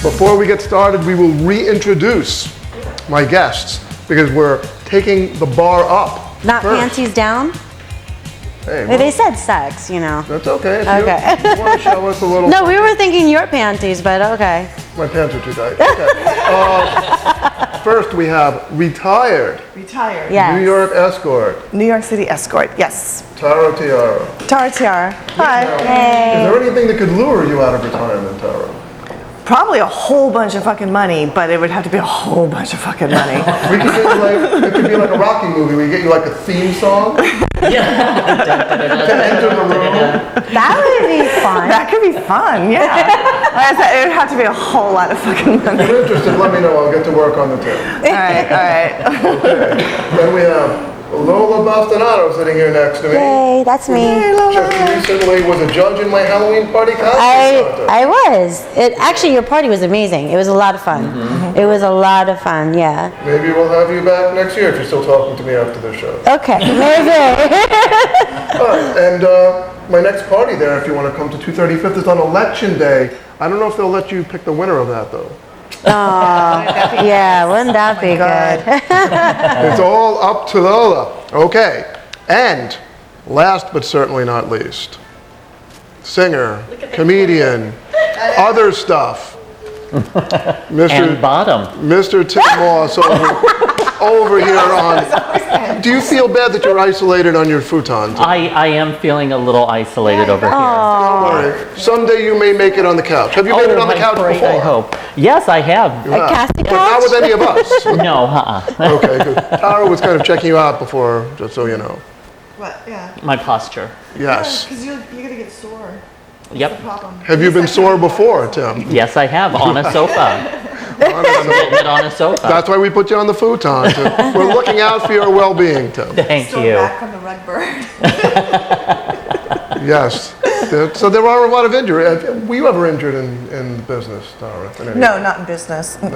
Before we get started, we will reintroduce my guests because we're taking the bar up. Not first. panties down? Hey, They said sex, you know. that's okay. If Okay. you want to show us a little. No, we were thinking your panties, but okay. My pants are too tight. Okay. First, we have retired Yes. New York escort, New York City escort, yes. Tara Tiara. Tara Tiara. Hi. Is there anything that could lure you out of retirement, Tara? Probably a whole bunch of fucking money, but it would have to be a whole bunch of fucking money. We could get you it could be like a Rocky movie. We get you like a theme song to enter the room. That would be fun. That could be fun, yeah. Like I said, it would have to be a whole lot of fucking If money. you're interested, let me know. I'll get to work on the tip. All right. Okay. Then we have Lola Bastinado sitting here next to me. Yay, that's me. Just recently was a judge in my Halloween party costume contest. I was. Actually, your party was amazing. It was a lot of fun. It was a lot of fun, yeah. Maybe we'll have you back next year if you're still talking to me after the show. Okay, maybe. All right, and my next party there, if you want to come to 235th, is on Election Day. I don't know if they'll let you pick the winner of that, though. Yeah, wouldn't that be good? It's all up to Lola. Okay, and last but certainly not least, singer, comedian, other stuff, And bottom. Mr. Tym Moss over here on. Do you feel bad that you're isolated on your futon? I am feeling a little isolated over here. Don't worry. Someday you may make it on the couch. Have you made it on the couch great, before? I hope. Yes, I have. Yeah. casting But not couch? with any of us. No, Okay, good. Tara was kind of checking you out before, just so you know. What? Yeah. My posture. Yes. Because you're going to get sore. Yep. Have you been sore before, Tim? Yes, I have. On a sofa. I'm getting it on a sofa. That's why we put you on the futon. We're looking out for your well-being, Tim. Thank you. Back from the rug burn. Yes. So there are a lot of injuries. Were you ever injured in business, Tara? No, not in business. No.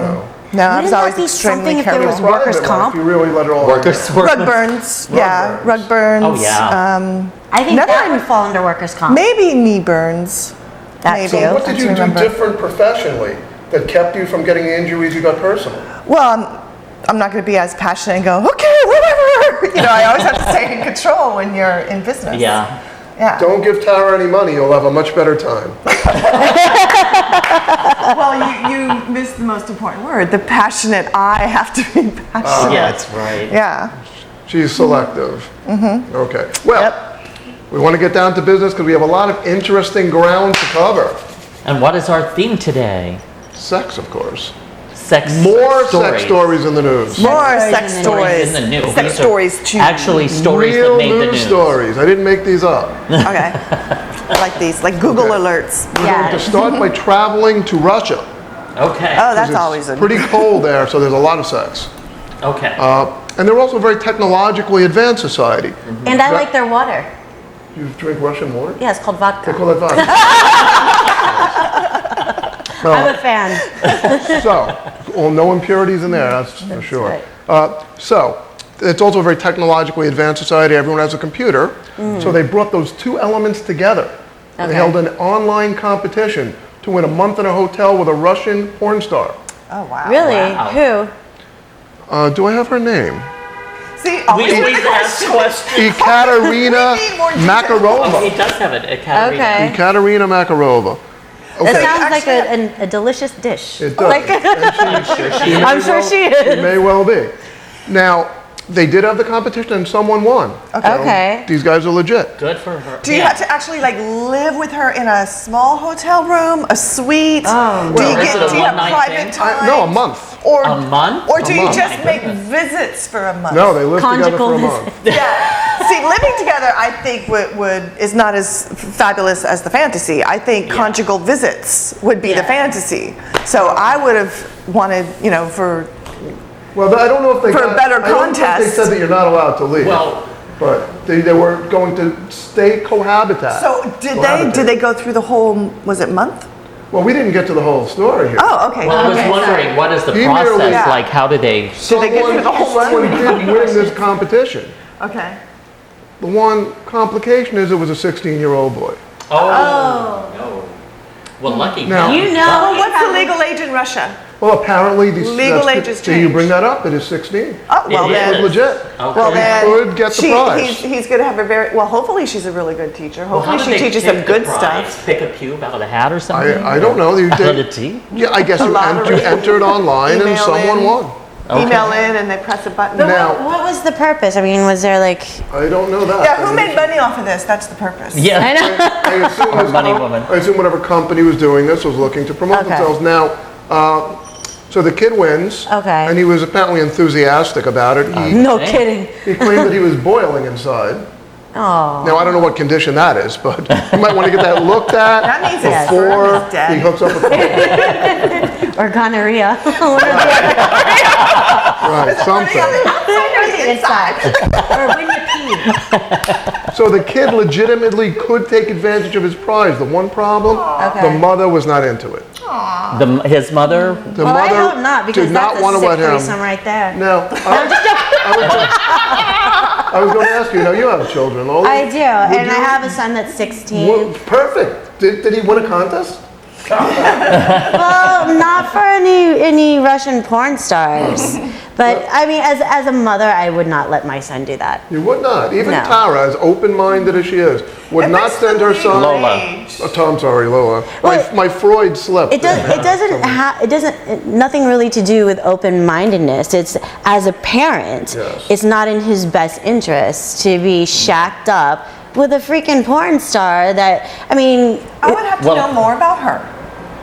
No, I Wouldn't was that always be extremely something if there careful. was workers' Private life, comp? You really let it all Workers. Rug burns, yeah, rug burns. Oh, yeah. I think Never that in- would fall under workers' comp. Maybe knee burns. That maybe. too. So what did I you do remember. different professionally that kept you from getting the injuries you got personally? Well, I'm not going to be as passionate and go, okay, whatever. You know, I always have to stay in control when you're in business. Yeah. Yeah. Don't give Tara any money, you'll have a much better time. Well, you missed the most important word. The passionate. I have to be passionate. Yes, right. Yeah. She's selective. Okay. Well, we want to get down to business because we have a lot of interesting ground to cover. And what is our theme today? Sex, of course. Sex More stories. sex stories in the news. More stories sex in the stories. In the news. Sex These are stories too. Actually, stories Real that made the news news. stories. I didn't make these up. Okay. I like these, like Google Okay. alerts. To Yeah. start by traveling to Russia. Okay. Oh, that's It's always a pretty cold there, so there's a lot of sex. Okay. And they're also a very technologically advanced society. And I like their water. You drink Russian water? Yeah, it's called They vodka. call it vodka. I'm a fan. So, well, no impurities in there, that's for sure. So, it's also a very technologically advanced society. Everyone has a computer. So they brought those two elements together. And They Okay. held an online competition to win a month in a hotel with a Russian porn star. Oh, wow. Really? Wow. Who? Do I have her name? See, we always always ask questions. Ekaterina We need more details. Oh, Makarova. he does have it. Ekaterina. Okay. Ekaterina Makarova. That Okay. sounds like a delicious dish. It does. Like, And I'm sure she is. I'm sure she It is. may well be. Now, they did have the competition and someone won. Okay. These guys are legit. Good for her. Do you have to actually like live with her in a small hotel room, a suite? Oh, do you Well, is it a do you have one-night private thing? time? No, a month. Or A month? Or do A you month. just My make goodness. visits for a month? No, they live together for a Conjugal month. Yeah. See, living together, I think is not as fabulous as the fantasy. I think conjugal visits would be the Yeah. fantasy. So I would have wanted, you know, for Well, I don't know if they For a better I don't think contest. they said that you're not allowed to leave. Well, but they were going to stay cohabitat. so did Cohabitate. they go through the whole? Was it month? Well, we didn't get to the whole story here. Oh, okay. well, I was Okay. wondering, what is the He process merely- Yeah. like? How do they? Did they get through the whole run? Someone did win this competition. Okay. The one complication is it was a 16-year-old boy. Oh, no. Well, lucky Now- You know, Well, you what's the probably- legal age in Russia? Well, apparently these Legal age has so you changed. bring that up. It is 16. Oh, well It It then. was is. legit. Okay. Well, then could get the prize. He's going to have a very well. Hopefully, she's a really good teacher. Well, how Hopefully, did she they teaches pick some the good prize? stuff. Pick a cube out of the hat or something? I don't know. You Out of the did. tea? Yeah, I guess you lottery. entered online and Email someone in. won. Okay. Email in and they press a button. But Now- what was the purpose? I mean, was there like? I don't know that. Yeah, who made money off of this? That's the purpose. Yeah. I know. I assume Our money woman. I assume whatever company was doing this was looking to promote Okay. themselves. Now, so the kid wins. Okay. And he was apparently enthusiastic about it. No Okay. kidding. He claimed that he was boiling inside. Oh. Now, I don't know what condition that is, but you might want to get that looked at That means his before sperm is dead. he hooks up with Or gonorrhea. right, something. Inside. Or when you pee. So the kid legitimately could take advantage of his prize. The one problem, Okay. the mother was not into it. His mother? The Well, I mother hope not, because did not that's want a to sick let him. threesome right there. Now, I was going to ask you. Now you have children, Lola. I do, and you- I have a son that's 16. Well, perfect. Did he win a contest? Well, not for any Russian porn stars. But I mean, as a mother, I would not let my son do that. You would not. Even No. Tara, as open-minded as she is, would If not it's send the her legal son. Lola. age. Oh, I'm sorry, Lola. Well, my Freud slipped. It doesn't nothing really to do with open-mindedness. It's as a parent, Yes. it's not in his best interest to be shacked up with a freaking porn star that, I mean, I would have to Well- know more about her.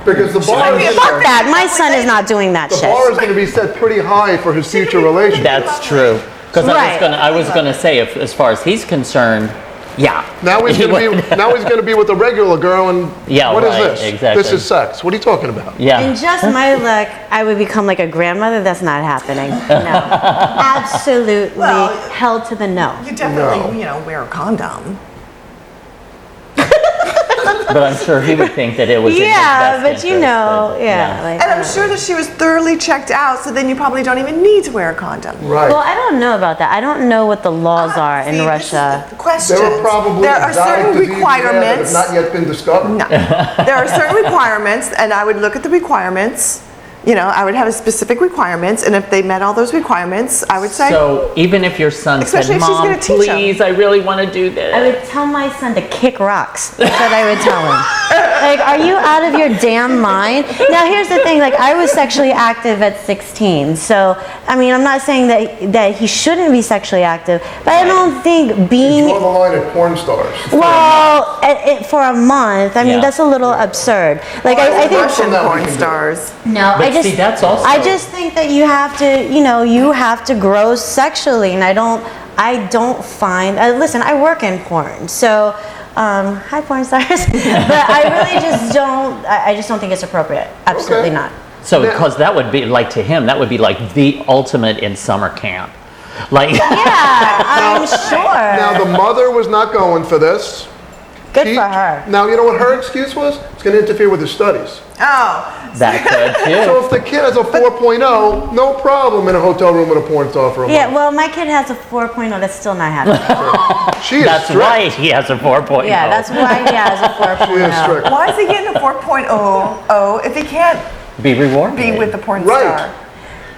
Because the bar might be a is fuck that. My son is not doing that the shit. bar is going to be set pretty high for his future relationship. That's true. Because Right. I was gonna say, if, as far as he's concerned, yeah. Now he's going to be with a regular girl, and Yeah, what is right, this? exactly. This is sex. What are you talking about? Yeah. In just my luck, I would become like a grandmother. That's not happening. No. Absolutely Well, hell to the no. You definitely, No. wear a condom. But I'm sure he would think that it was in his Yeah, best but you interest, know, but, yeah. Like, And I'm sure that she was thoroughly checked out, so then you probably don't even need to wear a condom. Right. well, I don't know about that. I don't know what the laws are See, in this Russia. is the question. There are probably There are exotic certain diseases there that requirements. have not yet been discovered. No. There are certain requirements, and I would look at the requirements. I would have specific requirements, and if they met all those requirements, I would say, So even if your son Especially said, if she's "Mom, gonna teach him." please, I really want to do this," I would tell my son to kick rocks. That's what I would tell him. Like, are you out of your damn mind? Now, here's the thing. Like, I was sexually active at 16. So, I mean, I'm not saying that he shouldn't be sexually active, but I don't think You being draw the line at porn stars. well for a month. I mean, Yeah. that's a little absurd. Like, I think Russian that we porn can do. stars. no. But I just see, that's also- I just think that you have to grow sexually, and I don't find. Listen, I work in porn, so hi porn stars, but I really just don't. I just don't think it's appropriate. Absolutely Okay. not. So because that would be like to him, that would be like the ultimate in summer camp. Like Yeah, I'm sure. Now the mother was not going for this. Good for her. Now you know what her excuse was? It's going to interfere with his studies. Oh, that could So too. if the kid has a 4.0, no problem in a hotel room with a porn star for a Yeah, month. well, my kid has a 4.0. That's still not happening. She is That's strict. right. He has a 4.0. Yeah, that's why he has a She is 4.0. strict. why is he getting a 4.0 if he can't Be rewarded. be with the porn Right. star?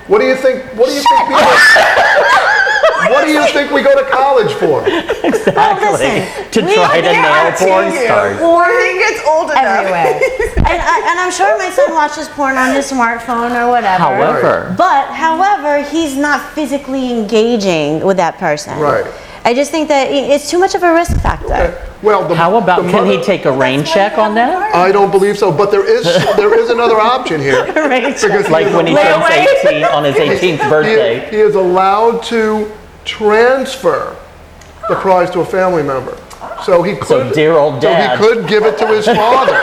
What do you think? What do you think? What do you think we go to college for? Exactly. listen, to we try to nail Guarantee porn you, stars. When he gets old enough. Everywhere. and I'm sure my son watches porn on his smartphone or whatever. However, he's not physically engaging with that person. Right. I just think that it's too much of a risk factor. Well, How about the can he mother- take a rain check on that? I don't believe so, but there is another option here. Because Like when he turns 18 on his 18th birthday. he is allowed to transfer the prize to a family member. So he could. So dear old dad. So he could give it to his father.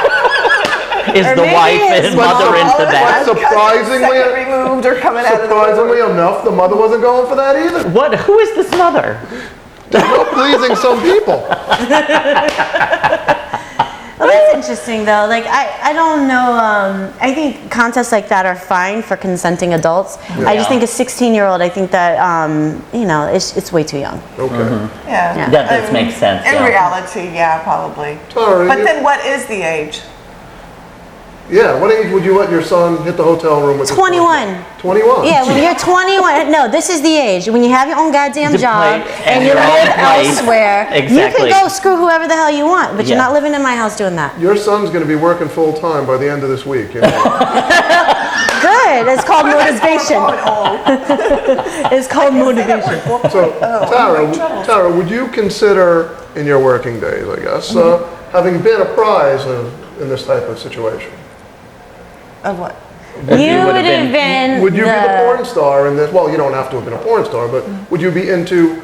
Is the maybe wife his and mother mom. into But that? surprisingly, removed or coming out of the surprisingly enough, the mother wasn't going for that either. What? Who is this mother? There's no pleasing some people. Well, that's interesting though. Like I don't know. I think contests like that are fine for consenting adults. I just think a 16-year-old. I think that it's way too young. Okay. Yeah. That does make sense. In yeah. reality, yeah, probably. Sorry. But then what is the age? Yeah, what age would you let your son hit the hotel room with? 21. 21? Yeah, when you're 21, no, this is the age. When you have your own goddamn To job play and in you your own live place. elsewhere, Exactly. you can go screw whoever the hell you want, but you're Yeah. not living in my house doing that. Your son's going to be working full time by the end of this week. You know? Good. It's called motivation. It's called motivation. So, Tara, would you consider in your working days, I guess, having been a prize in this type of situation? Of what? You would have been. Would you be the porn star in this? Well, you don't have to have been a porn star, but would you be into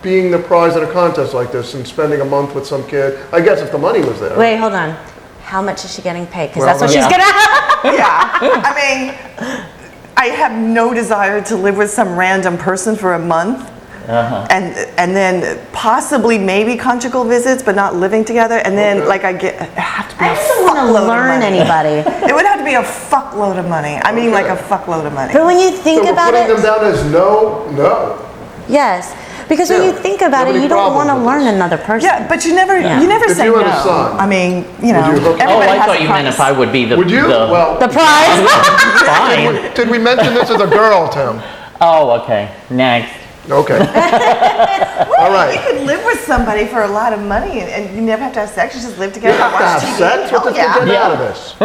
being the prize in a contest like this and spending a month with some kid? I guess if the money was there. Wait, hold on. How much is she getting paid? Because Well, that's what she's yeah. gonna have. Yeah, I mean, I have no desire to live with some random person for a month. And then possibly maybe conjugal visits, but not living together. And then like I have to be I a just don't want to fuckload of learn money. anybody. It would have to be a fuckload of money. I mean, like a fuckload of money. But when you So think we're about putting them it, down as no. yes. Because when Yeah. you think about You have it, any you don't want to problem with learn this? another person. Yeah, but you never Yeah. say If you had a no. son, I mean, you know, you hook- everybody Oh, I has thought a you meant if price. I would be the. Would you? the- Well, The prize. fine. did we mention this as a girl, Tim? Oh, okay. Next. Okay. All You right. could live with somebody for a lot of money and you never have to have sex. You just live You together. have to watch have TV. sex? What Hell does it get yeah. out of this?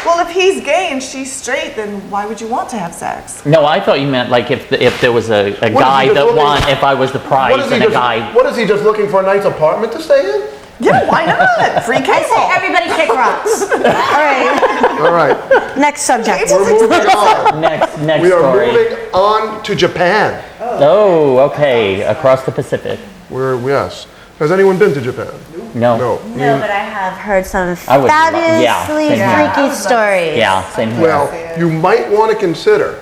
Well, if he's gay and she's straight, then why would you want to have sex? No, I thought you meant like if there was a he guy just that looking- won, if I was the prize and a guy. What is he just looking for a nice apartment to stay in? Yeah, why not? Free I say cable. everybody kick rocks. All right. All right. Next subject. We're moving on. Next We are story. moving on to Japan. Oh, okay. Across the Pacific. Yes. Has anyone been to Japan? No. No. No, but I have heard some I would love- fabulously yeah, same here. freaky stories. Yeah, same here. Well, you might want to consider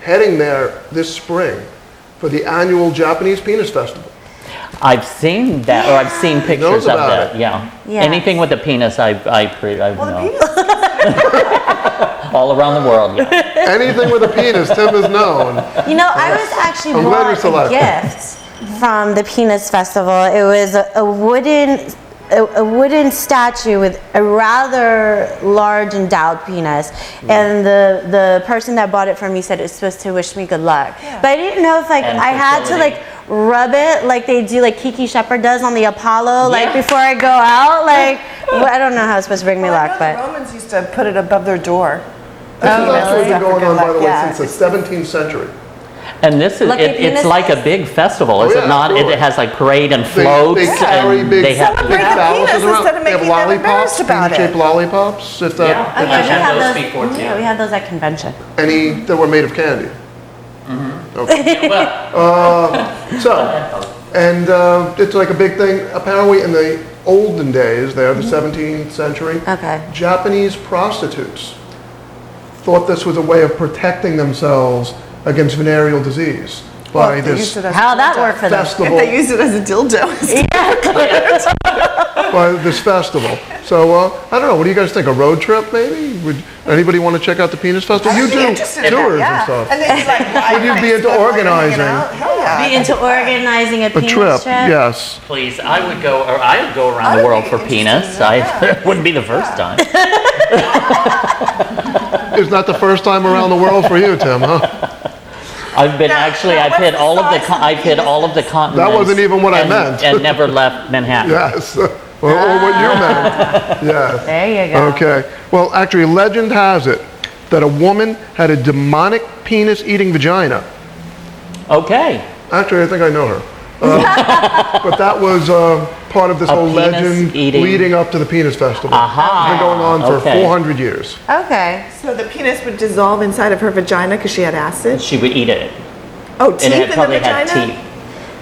heading there this spring for the annual Japanese Penis Festival. I've seen that, or I've seen pictures of about that. it. Yeah. Yes. Anything with a penis, I Well, the know. penis. All around the world. Yeah. Anything with a penis, Tim is known. You know, I was actually I'm glad you're brought a selective. gift from the Penis Festival. It was a wooden statue with a rather large endowed penis, and the person that bought it for me said it's supposed to wish me good luck. But I didn't know if like And I had to fertility. like rub it like they do, like Kiki Shepard does on the Apollo, like Yeah. before I go out. Like well, I don't know how it's supposed to bring me Well, I luck, know the but Romans used to put it above their door. This has actually really? been going on, by the way, Yeah. since the 17th century. And this is, Lucky it's penis like a face. big festival, is Oh, yeah, it not? absolutely. It has like parade and floats. They carry and big, they have big Celebrate the phalluses penis around. instead of They have making them lollipops, embarrassed about it. penis-shaped lollipops. If that, Yeah. oh, I've yeah, we had have those those. before, too. Yeah, we have those at convention. any that were made of candy. Well, So, and it's like a big thing. Apparently, in the olden days, there, the 17th century, Okay. Japanese prostitutes thought this was a way of protecting themselves against venereal disease Well, by if they this used it as a How'd that dildo. work for them? festival. If they used it as a dildo. By this festival. So I don't know. What do you guys think? A road trip, maybe? Would anybody want to check out the Penis Festival? I You would be do interested in tours that, yeah. and stuff. And then it's like, Would you be into organizing? Hell yeah. Be into organizing a A penis trip, yes. please, I would go around the would world be for interested in penis. that, It wouldn't be the first time. It's not the first time around the world for you, Tim, huh? I've been Now, actually. now I've what's hit the all of the. size of the I've hit all of the continents. wasn't even what I and- meant. And never left Manhattan. Yes. Or what you meant. Yes. There you go. Okay. Well, actually, legend has it that a woman had a demonic penis-eating vagina. Okay. Actually, I think I know her. But that was part of this A whole legend penis-eating- leading up to the Penis Festival. Aha. It's been going on for Okay. 400 years. Okay. So the penis would dissolve inside of her vagina because she had acid? She would eat it, Oh, teeth and in it the probably vagina? had teeth.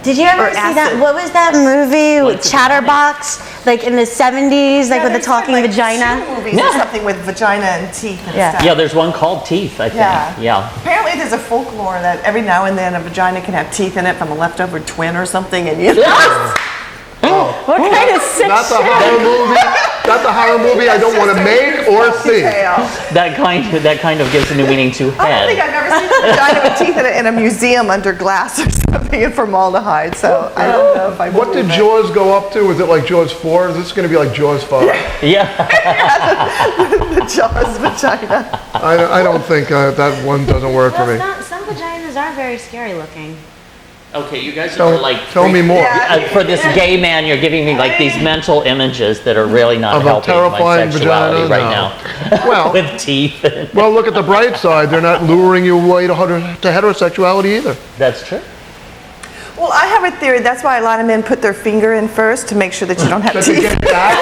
Did you ever Or see that? acid. What was that movie with What's it Chatterbox? Like in the 70s, like with the there's talking like vagina? two movies or something with vagina and teeth and Yeah. stuff. Yeah, there's one called Teeth. I think. Yeah. Yeah. Apparently there's a folklore that every now and then a vagina can have teeth in it from a leftover twin or something, and you know. What kind of sick That's a shit? horror movie. That's a horror movie I don't want to make or see. Detail. That kind of gives a new meaning to I don't think head. I've ever seen a vagina with teeth in a museum under glass or something in formaldehyde, so I don't know if I What did believe it. Jaws go up to? Was it like Jaws 4? Is this going to be like Jaws 5? Yeah. The Jaws vagina. I don't think that one doesn't work for me. Some vaginas are very scary looking. Okay, you guys are like. Tell me more. Yeah. For this gay man, you're giving me like these mental images that are really not Of a helping my terrifying sexuality vagina? right No. now. Well, With teeth. well, look at the bright side. They're not luring you away to heterosexuality either. That's true. Well, I have a theory. That's why a lot of men put their finger in first to make sure that you don't have Does it teeth. get back?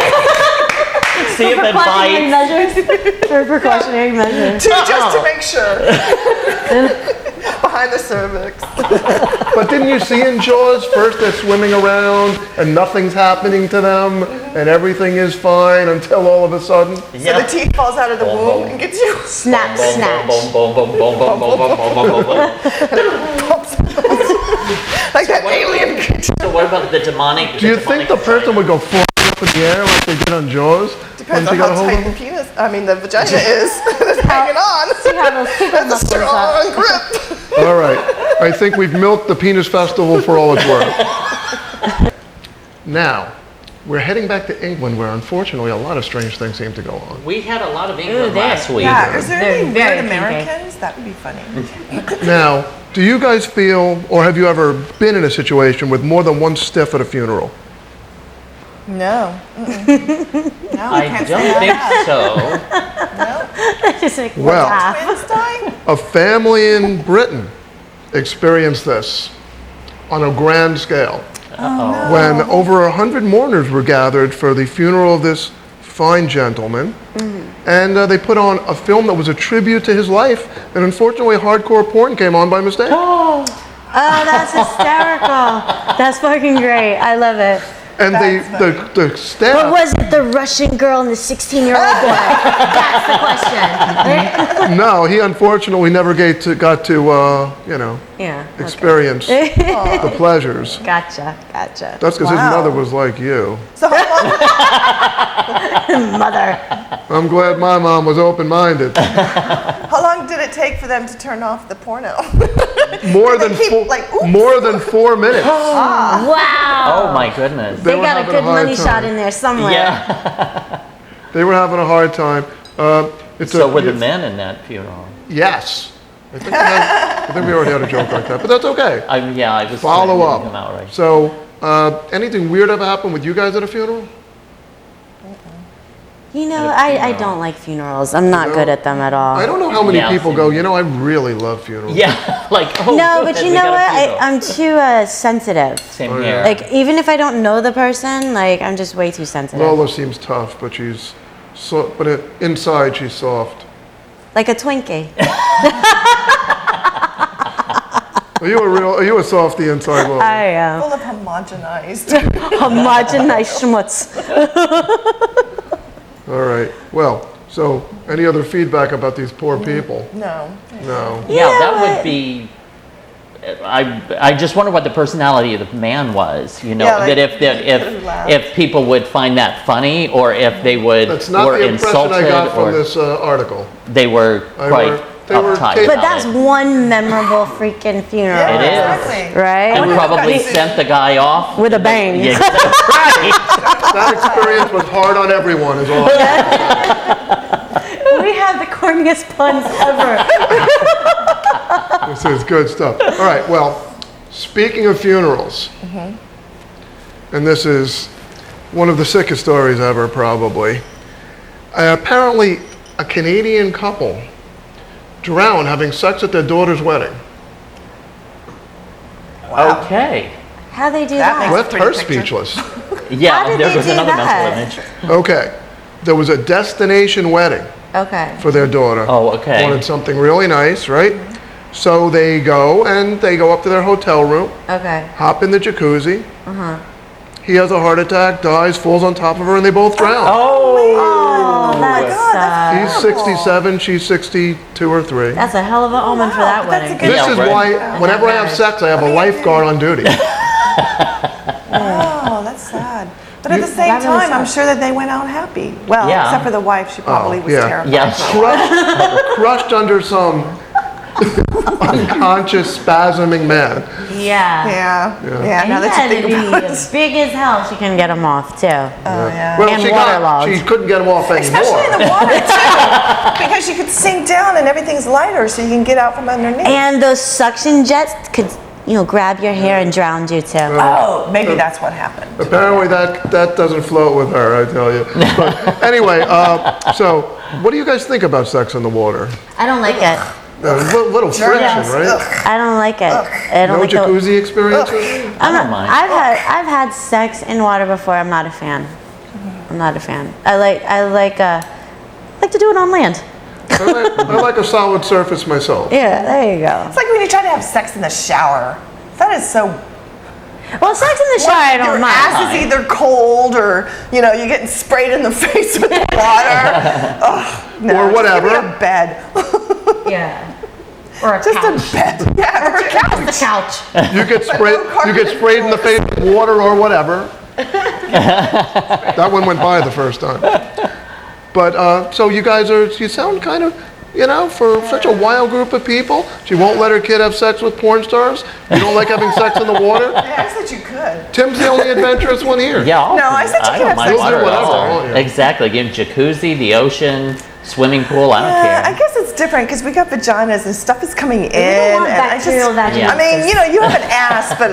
See if it Precautionary bites. measures. For precautionary measures. Just to make sure. Behind the cervix. But didn't you see in Jaws, first they're swimming around and nothing's happening to them and everything is fine until all of a sudden? So the teeth falls out of the womb and gets you. Snap, Boom, snatch. boom, boom, boom, boom, boom, boom, boom, boom, boom, boom. Like that alien creature. So what about the demonic? Do you think the person would go flying up in the air like they did on Jaws? Depends Once on you how got a hold tight of the them? penis, the vagina is. It's hanging on. See how those kicker That's a muscles are. strong grip. All right. I think we've milked the penis festival for all it's worth. Now, we're heading back to England where unfortunately a lot of strange things seem to go on. We had a lot of England there. last week. Yeah, is there They're any very weird kinky. Americans? That would be funny. Now, do you guys feel, or have you ever been in a situation with more than one stiff at a funeral? No. Mm-mm. No, I can't don't say think that. so. No. Just like Well- laugh. Twins dying? A family in Britain experienced this on a grand scale when over 100 mourners were gathered for the funeral of this fine gentleman. And they put on a film that was a tribute to his life, and unfortunately hardcore porn came on by mistake. Oh, that's hysterical. That's fucking great. I love it. And the But staff, was it the Russian girl and the 16-year-old boy? That's the question. no, he unfortunately never got to Yeah. okay. experience the pleasures. Gotcha. That's because his Wow. mother was like you. So Mother. I'm glad my mom was open-minded. how long did it take for them to turn off the porno? More They than keep, four, like, oops. more than 4 minutes. Wow. Oh my goodness. They were got a having good hard money time. shot in there somewhere. Yeah. They were having a hard time. It's So were the men in that funeral? Yes. I think we already had a joke like that, but that's okay. I was Follow trying to up. get them out right. So, anything weird ever happened with you guys at a funeral? You know, I don't like funerals. I'm not No. good at them at all. I don't know how many Yeah. people go, I really love funerals. Yeah, like oh. No, good, but you we know got a what? funeral. I'm too sensitive. Same Oh, here. yeah. Like, even if I don't know the person, like, I'm just way too sensitive. Lola seems tough, but inside she's soft. Like a Twinkie. Are you a softie inside, Lola? I am. Full of homogenized. Homogenized schmutz. All right. Well, so any other feedback about these poor people? No. No. Yeah, know that what? would be. I just wonder what the personality of the man was. You know, Yeah, like, that if people would find that funny, or if they would That's not were the impression insulted, I got from or this article. they were quite they were uptight. taken- But about that's it. one memorable freaking funeral. Yeah, It is. exactly. Right? And probably Exactly. sent the guy off With a bang. Yeah, right. That experience was hard on everyone, is all. We have the corniest puns ever. This is good stuff. All right, well, speaking of funerals, and this is one of the sickest stories ever, probably. Apparently, a Canadian couple drowned having sex at their daughter's wedding. Okay. How they do That that? Left pretty her picture. speechless. Yeah, How did there they was do another that? mental image. Okay, there was a destination wedding Okay. for their daughter. Oh, okay. Wanted something really nice, right? So they go up to their hotel room, Okay. hop in the jacuzzi. He has a heart attack, dies, falls on top of her, and they both drown. Oh, that's He's 67, she's 62 or 3. that's a hell of an omen for that that's a wedding. good- This Yeah, is right. why, whenever I have sex, I have a lifeguard on duty. Oh, that's sad. But at the same That really time, I'm sucks. sure that they went out happy. Well, Yeah. except for the wife, she probably was yeah. terrified. Yeah. Crushed under some unconscious spasming man. Yeah. Yeah. And Now he that had you to think about be it. big as hell. She couldn't get him off too. Oh yeah. Well, And she waterlogged. couldn't get him off anymore. Especially in the water too, because you could sink down and everything's lighter, so you can get out from underneath. And those suction jets could, grab your hair and drown you too. Oh, maybe that's what happened. Apparently that doesn't float with her, I tell you. But anyway, so what do you guys think about sex in the water? I don't like it. A little friction, right? I don't like it. I don't No like the. jacuzzi experiences? I don't mind. I've had sex in water before. I'm not a fan. I'm not a fan. I like to do it on land. I like a solid surface myself. Yeah, there you go. It's like when you try to have sex in the shower. That is so. Well, sex in the shower, I Your don't mind. ass is either cold or you're getting sprayed in the face with water. Ugh, no, Or whatever. Just give me a bed. Yeah. Or a Just couch. a bed. Yeah, or a couch. Couch. You get sprayed in the face with water or whatever. That one went by the first time. But so you guys you sound kind of, for such a wild group of people. She won't let her kid have sex with porn stars. You don't like having sex in the water. Yeah, I said you could. Tim's the only adventurous one here. Yeah. No, I said you I can don't have mind sex water with at whatever, all. won't you? Exactly. Again, jacuzzi, the ocean, swimming pool. I don't Yeah, I care. guess it's different because we got vaginas and stuff is coming in. You don't want and I bacterial just, vaginosis. I mean, you have an ass, but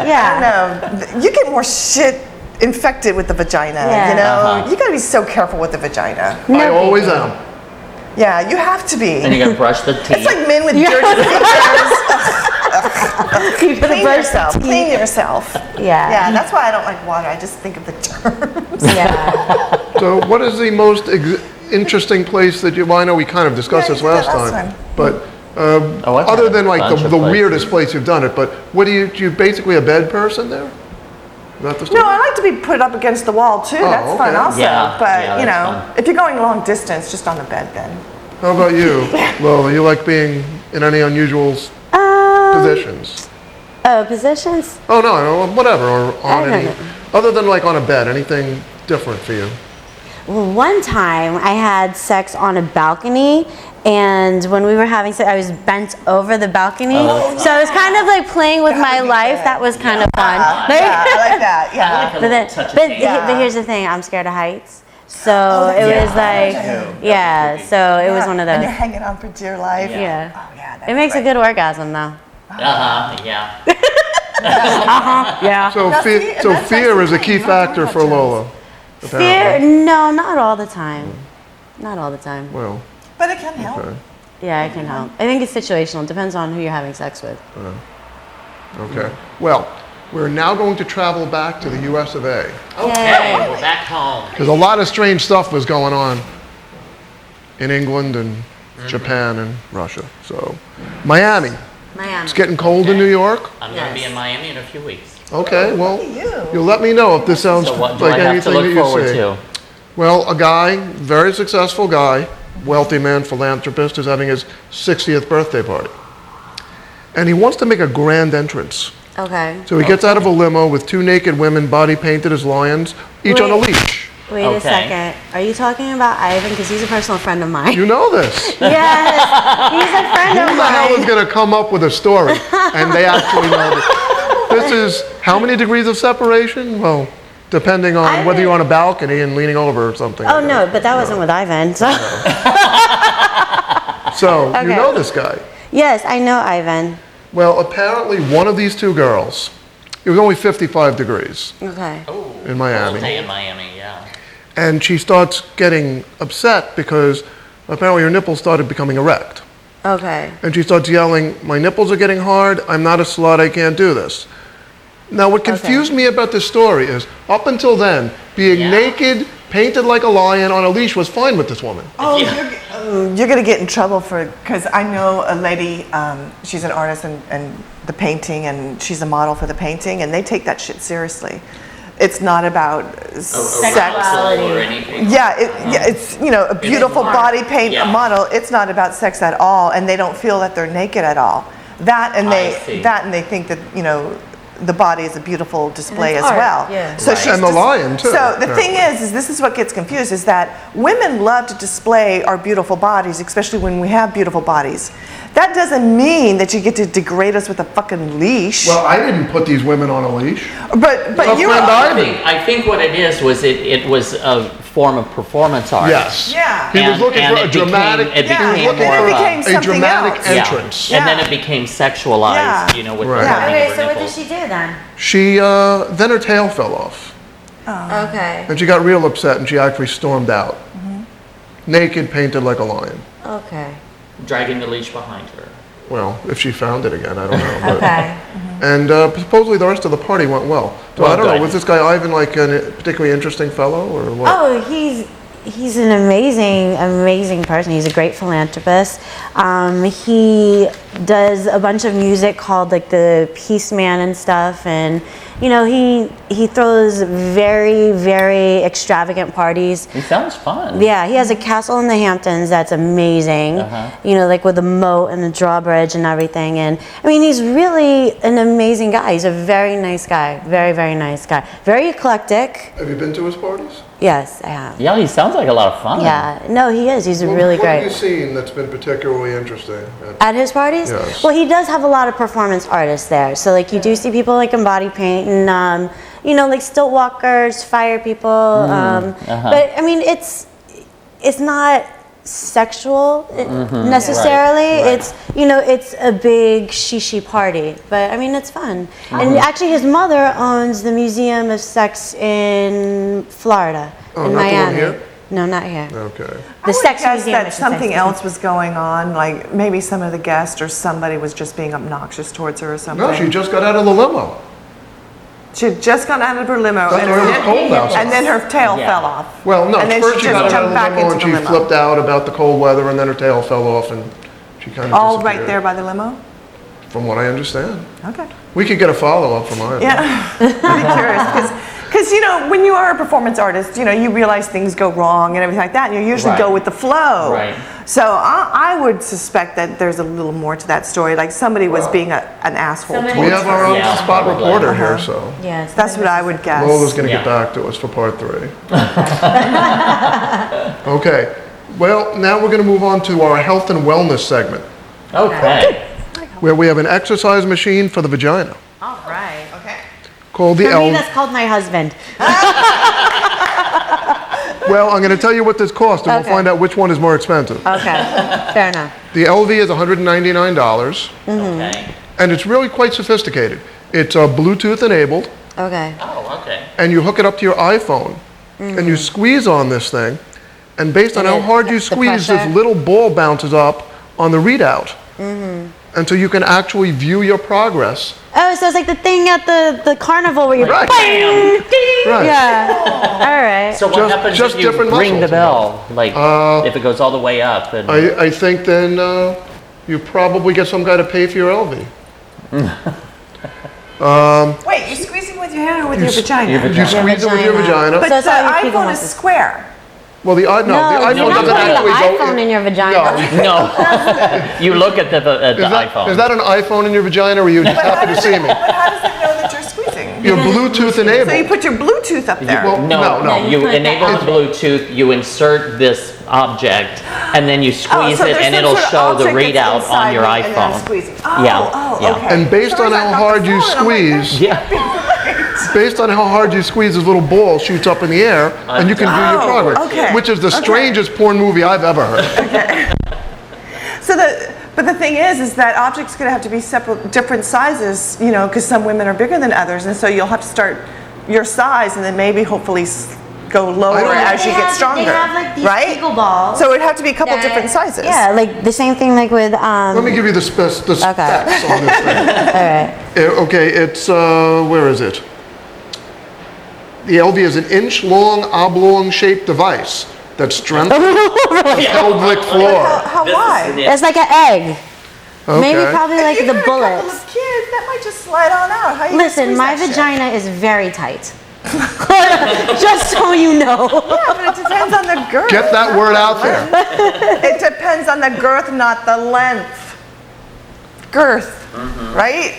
Yeah. I don't know. You get more shit infected with the vagina. Yeah. You got to be so careful with the vagina. I always am. Yeah, you have to be. And you gotta brush the teeth. It's like men with dirty fingers. You gotta Clean brush yourself. the teeth. Clean yourself. Yeah. Yeah, that's why I don't like water. I just think of the germs. Yeah. So what is the most interesting place that you, well, I know we kind of discussed Yeah, this you did last last time, time. but I've other had a than like bunch of the places. weirdest place you've done it, but what do you basically a bed person there? Is that the story? No, I like to be put up against the wall too. That's okay. fun also. Yeah, but yeah, that's fun. if you're going long distance, just on the bed then. How about you, Lola? You like being in any unusual positions? Positions? Oh no, whatever, or I on don't any, know. other than like on a bed, anything different for you? Well, one time I had sex on a balcony, and when we were having sex, I was bent over the balcony. So I was kind of like playing with my would be life. good. That was kind of fun. Yeah, I like that. Yeah. But then, Touch of but, paint. but here's the thing: I'm scared of heights. So it yeah. was like, yeah. So it was one of And you're those. hanging on for dear life. Yeah. Oh yeah. It makes a good orgasm, though. Yeah. Yeah. So Now, fear, see, and so that's fear is a actually key great. factor for Lola. Fear? No, not all the time. Not all the time. Well, But it can help. okay. Yeah, it can help. I think it's situational. It depends on who you're having sex with. Okay. Well, we're now going to travel back to the US of A. Okay, we're back home. Because a lot of strange stuff was going on in England and Japan and Russia. So, Miami. Miami. It's getting cold in New York. I'm gonna be in Miami in a few weeks. Okay, well, you. you'll let me know if this sounds So what do like I have to anything look that you forward see. to? Well, a guy, very successful guy, wealthy man, philanthropist, is having his 60th birthday party. And he wants to make a grand entrance. Okay. So he gets out of a limo with two naked women, body painted as lions, each on a Wait. leash. Wait Okay. a second. Are you talking about Ivan? Because he's a personal friend of mine. You know this. Yes, he's a friend Who of the hell is mine. going to come up with a story? And they actually know that. This is how many degrees of separation? Well, depending on whether you're on a balcony and leaning over or something. Oh like no, that. but that wasn't with Ivan. So. So you Okay. know this guy. Yes, I know Ivan. Well, apparently one of these two girls, it was only 55 degrees Okay. in Miami. Day in Miami, yeah. And she starts getting upset because apparently her nipples started becoming erect. Okay. And she starts yelling, "My nipples are getting hard. I'm not a slut. I can't do this." Now, what confused me about this story is, up until then, being Yeah. naked, painted like a lion on a leash was fine with this woman. Oh, you're going to get in trouble because I know a lady, she's an artist and the painting, and she's a model for the painting, and they take that shit seriously. It's not about sex. Or anything. Yeah, it's a beautiful body paint Yeah. model. It's not about sex at all, and they don't feel that they're naked at all. That and I see. they think that the body is a beautiful display it's as art, well. yeah. So she's And the lion, too. So the Yeah. thing is this is what gets confused, is that women love to display our beautiful bodies, especially when we have beautiful bodies. That doesn't mean that you get to degrade us with a fucking leash. Well, I didn't put these women on a leash. but My you friend were, I think what it is was it was a form of performance art. Yes. Yeah. He was looking for a it became- dramatic. it Yeah, became and then more it of became a something dramatic else. entrance. Yeah. And then it became sexualized, Yeah. you know, with Right. the rubbing Okay, of her so what did nipples. she do then? She then her tail fell off, Okay. and she got real upset, and she actually stormed out, naked, painted like a lion. Okay. Dragging the leash behind her. Well, if she found it again, I don't know. but- Okay. And supposedly the rest of the party went well. So Well, I don't know. good. Was this guy Ivan like a particularly interesting fellow, or what? Oh, he's an amazing person. He's a great philanthropist. He does a bunch of music called like the Peace Man and stuff, and you know he throws very extravagant parties. He sounds fun. Yeah, he has a castle in the Hamptons that's amazing. You know, like with the moat and the drawbridge and everything. And I mean, he's really an amazing guy. He's a very nice guy. Very nice guy. Very eclectic. Have you been to his parties? Yes, I have. Yeah, he sounds like a lot of fun. Yeah, no, he is. He's really What have you great. seen that's been particularly interesting? At his parties? Yes. Well, he does have a lot of performance artists there. So, like, you do see people like in body paint and, you know, like stilt walkers, fire people. But I mean, it's not sexual necessarily. Right. It's, you know, it's a big shishi party. But I mean, it's fun. And actually, his mother owns the Museum of Sex in Florida, Oh, in not the one Miami. here? No, not here. Okay. I would Sex guess Museum, I that should say. something else was going on, like maybe some of the guests or somebody was just being obnoxious towards her or something. No, she just got out of the limo. She had just gone out of her limo, That's and, why it was cold outside. and then her tail Yeah. fell off. Well, no, and then first she she got just out of jumped the back limo into and the she limo. flipped out about the cold weather, and then her tail fell off, and she kind of All disappeared. right there by the limo. From what I understand. Okay. We could get a follow-up from Ivan. Yeah, I'm curious because you know when you are a performance artist, you know you realize things go wrong and everything like that, and you usually Right. go with the flow. Right. So I would suspect that there's a little more to that story, like somebody was being an asshole. Somebody- We towards have our her. own Yeah, spot probably. reporter here, so Yes. That's what I would guess. Lola's going to get Yeah. back to us for part 3. Okay. Well, now we're going to move on to our health and wellness segment, Okay. where we have an exercise machine for the vagina All right. Okay. called the For me, L. that's called my husband. Well, I'm going to tell you what this costs, and Okay. we'll find out which one is more expensive. Okay. Fair enough. The LV is $199, Okay. and it's really quite sophisticated. It's Bluetooth enabled, Okay. Oh, okay. and you hook it up to your iPhone, and you squeeze on this thing, and based on And how it- hard you the squeeze, pressure? this little ball bounces up on the readout. And so you can actually view your progress. Oh, so it's like the thing at the carnival where you Right. bang, ding. Right. Yeah. All right. So what Just- happens just if you different ring the muscles. bell? Like, if it goes all the way up? And I think then you probably get some guy to pay for your LV. Wait, you're squeezing with your hand or with your vagina? your You vagina. squeeze it with your vagina. But So it's the all your fecal iPhone is muscles. square. Well, the iPhone No, doesn't you're not actually putting the go iPhone in your vagina. No. No. You look at the iPhone. Is that an iPhone in your vagina, or are you just happy to see me? But how does it know that you're squeezing? You're Bluetooth enabled. So you put your Bluetooth up there. Well, No, no. you You put the enable the Bluetooth, you insert this object, and then you squeeze so it, there's and some it'll sort of show the object that's readout inside on your me and then I'm iPhone. squeezing. Oh, Yeah, oh, yeah. okay. And based on how hard you squeeze, Yeah. based on how hard you squeeze, this little ball shoots up in the air, and you can view your Oh, progress. okay, Which is the strangest porn movie I've ever heard. So but the thing is that objects going to have to be separate, different sizes, you know, because some women are bigger than others, and so you'll have to start your size, and then maybe hopefully go lower as you get stronger, They have like these right? eagle balls. So it'd have to be a couple that- different sizes. Yeah, like the same thing like with Let me give you the specs on this thing. all right. Okay, it's, where is it? The LV is an inch-long, oblong-shaped device that strengthens the pelvic floor. How wide? It's like an egg. Maybe Okay. probably like If you the had a couple bullets. of kids, that might just slide on out. How you Listen, squeeze my that shit? vagina is very tight. Just so you know. Yeah, but it depends on the girth. Get that not word the out there. length. It depends on the girth, not the length. Girth, right?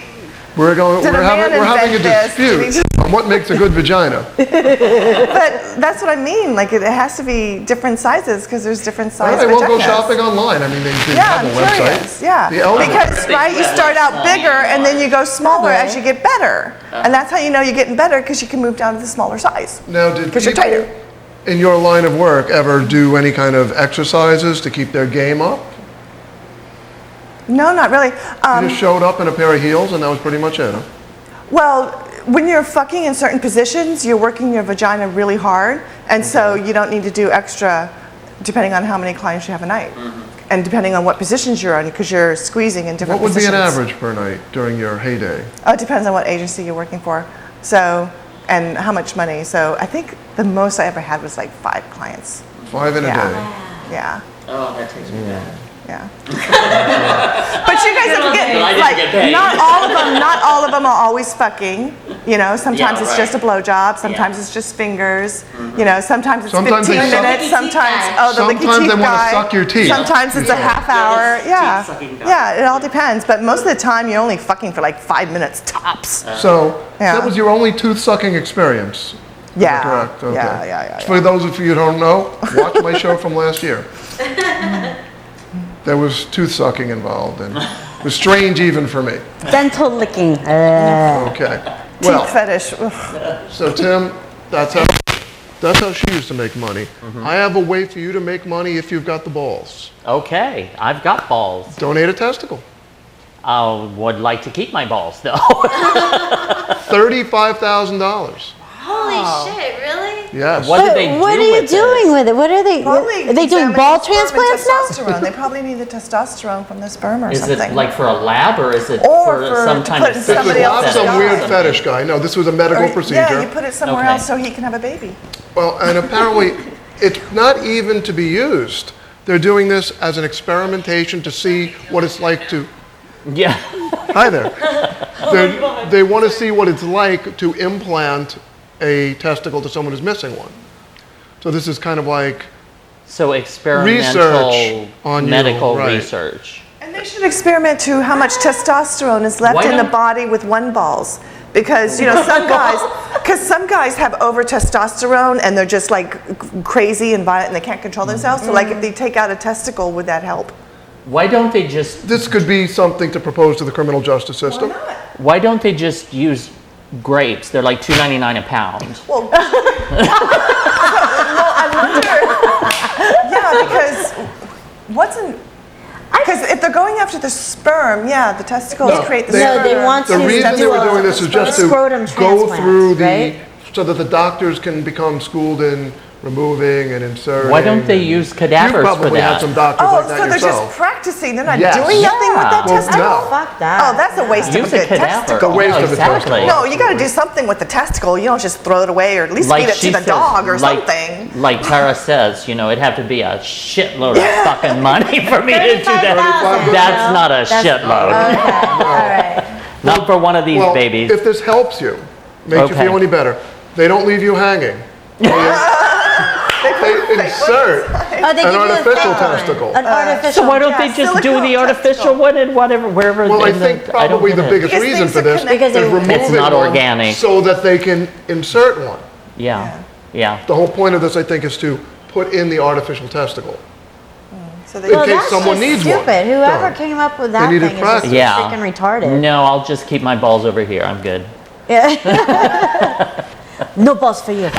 We're Did a man having a invent this? Did he dispute on what makes a good vagina. But that's what I mean. Like it has to be different sizes because there's different All sizes. right, we'll go shopping online. I mean, they Yeah, have I'm a website. curious. Yeah, The element. because right, you start out bigger and then you go smaller as you get better, and that's how you know you're getting better because you can move down to the smaller size. Now, did Because you're people tighter. in your line of work ever do any kind of exercises to keep their game up? No, not really. You just showed up in a pair of heels and that was pretty much it, huh? Well, when you're fucking in certain positions, you're working your vagina really hard, and so you don't need to do extra depending on how many clients you have a night. And depending on what positions you're in, because you're squeezing in different What would be positions. an average per night during your heyday? It depends on what agency you're working for. So, and how much money. So I think the most I ever had was like 5 clients. 5 in a Yeah. day. Yeah. Oh, that takes me back. Yeah. But you guys don't But I get, didn't like, get paid. not all of them are always fucking. You know, sometimes Yeah, it's right. just a blowjob, sometimes Yeah. it's just fingers. You know, sometimes it's Sometimes 15 they suck- minutes, sometimes, oh, the licky Sometimes teeth they wanna guy. suck your teeth. Sometimes it's a half hour, yeah. teeth-sucking guy. Yeah, it all depends. But most of the time, you're only fucking for like 5 minutes tops. So Yeah. that was your only tooth sucking experience? Is Yeah. that correct? Okay. Yeah. For those of you who don't know, watch my show from last year. There was tooth sucking involved and it was strange even for me. Dental licking. Okay. Teeth Well, fetish. Ugh. so Tim, that's how she used to make money. I have a way for you to make money if you've got the balls. Okay, I've got balls. Donate a testicle. I would like to keep my balls though. $35,000. Holy shit, really? Yes. What do they do What are you with doing with it? What are they? Probably Are they doing examining ball sperm and transplants now? testosterone. They probably need the testosterone from the sperm or Is something. it like for a lab or is it Or for for- some to kind put of in This was somebody not else's some guy. weird fetish guy. No, this was a medical Or- procedure. Yeah, you put it somewhere Okay. else so he can have a baby. Well, and apparently it's not even to be used. They're doing this as an experimentation to see what it's like to. Yeah. Hi there. They want to see what it's like to implant a testicle to someone who's missing one. So this is kind of like So experimental Research on you, medical right. research. And they should experiment to how much testosterone is left Why in the don't- body with one balls. Because, you know, some guys have over testosterone and they're just like crazy and violent and they can't control themselves. So like if they take out a testicle, would that help? Why don't they just this could be something to propose to the criminal justice system. use grapes? They're like $2.99 a pound. Well, I wonder. Yeah, because because if they're going after the sperm, yeah, the testicles No, create the they- sperm. No, they want The to reason they do were a doing this is just to scrotum go transplant, through right? so that the doctors can become schooled in removing and inserting. Why don't they and- use cadavers You for probably had that? some doctors Oh, like so that they're yourself. just practicing. They're not Yes. doing nothing with that Yeah. Well, testicle? no. Fuck that. Oh, that's a waste Use of a a good cadaver. testicle. The waste of a exactly. testicle. No, you got to do something with the testicle. You don't just throw it away or at least feed it to the dog or something. Like Tara says, you know, it'd have to be a shitload of fucking money for me to do that. 35,000. That's not a shitload. Okay, all right. Not for one of these Well, babies. if this helps you, makes you Okay. feel any better, they don't leave you hanging. They insert Oh, they an give you a artificial fake one. testicle. An artificial. So why don't they yeah, just do silicone the artificial testicle. one and whatever, wherever? Well, I in think I don't probably get the it. biggest Because reason things for are this connected. is Because removing It's not one organic. so that they can insert one. Yeah, yeah. The whole point of this, I think, is to put in the artificial testicle. So they, In Well, case that's someone just needs one. stupid. Whoever Done. came up with that needed thing practice. is just Yeah. freaking retarded. No, I'll just keep my balls over here. I'm good. No balls for you.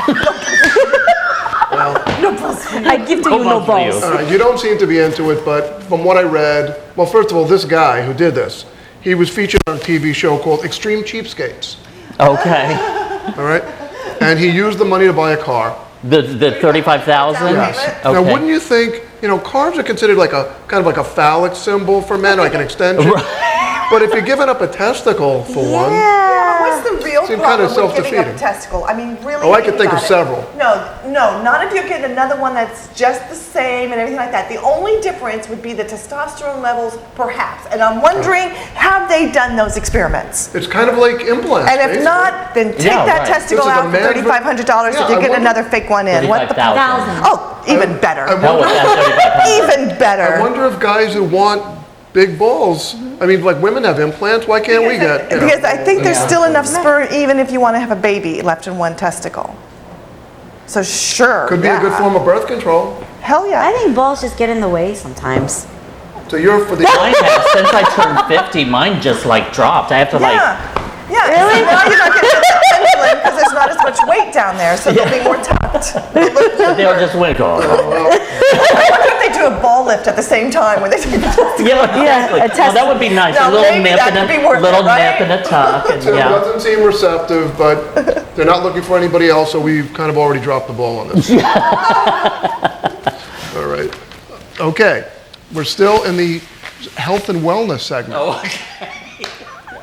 I give to you no balls for you. balls. You don't seem to be into it, but from what I read, well, first of all, this guy who did this, he was featured on a TV show called Extreme Cheapskates, Okay. all right? And he used the money to buy a car. The 35,000. Yes. Okay. Now, wouldn't you think, you know, cars are considered like a kind of like a phallic symbol for men, like an extension? But if you're giving up a testicle for one, yeah, what's the real Seemed problem kinda with giving up a self-defeating. testicle? I mean, really. Oh, I could think of about it. several. No, not if you're getting another one that's just the same and everything like that. The only difference would be the testosterone levels, perhaps. And I'm wondering, have they done those experiments? it's kind of like implants. And if basically. not, then take Yeah, that right. testicle This is a out for man- $3,500 Yeah, if you I get wonder- another fake one in. What the? 35,000. Oh, even better. I Hell with wonder, that 35,000. Even better. I wonder if guys who want big balls. I mean, like women have implants. Why can't we get? You know? Because I think there's still enough sperm, even if you want to have a baby, left in one testicle. So sure. Could be a good form of birth control. Hell yeah. I think balls just get in the way sometimes. So you're for the. Mine has, since I turned 50, mine just like dropped. I have to like. Yeah. Really? So now you're not getting the pendulum because there's not as much weight down there, so they'll be more tucked. They'll just wink. Why couldn't they do a ball lift at the same time when they take the testicle? Yeah, exactly. Well, that would be nice. Now, A little maybe nip that and could be worth little it, right? nip and a tuck. And, Tim yeah. doesn't seem receptive, but they're not looking for anybody else, so we've kind of already dropped the ball on this. All right. Okay. We're still in the health and wellness segment. Oh, okay.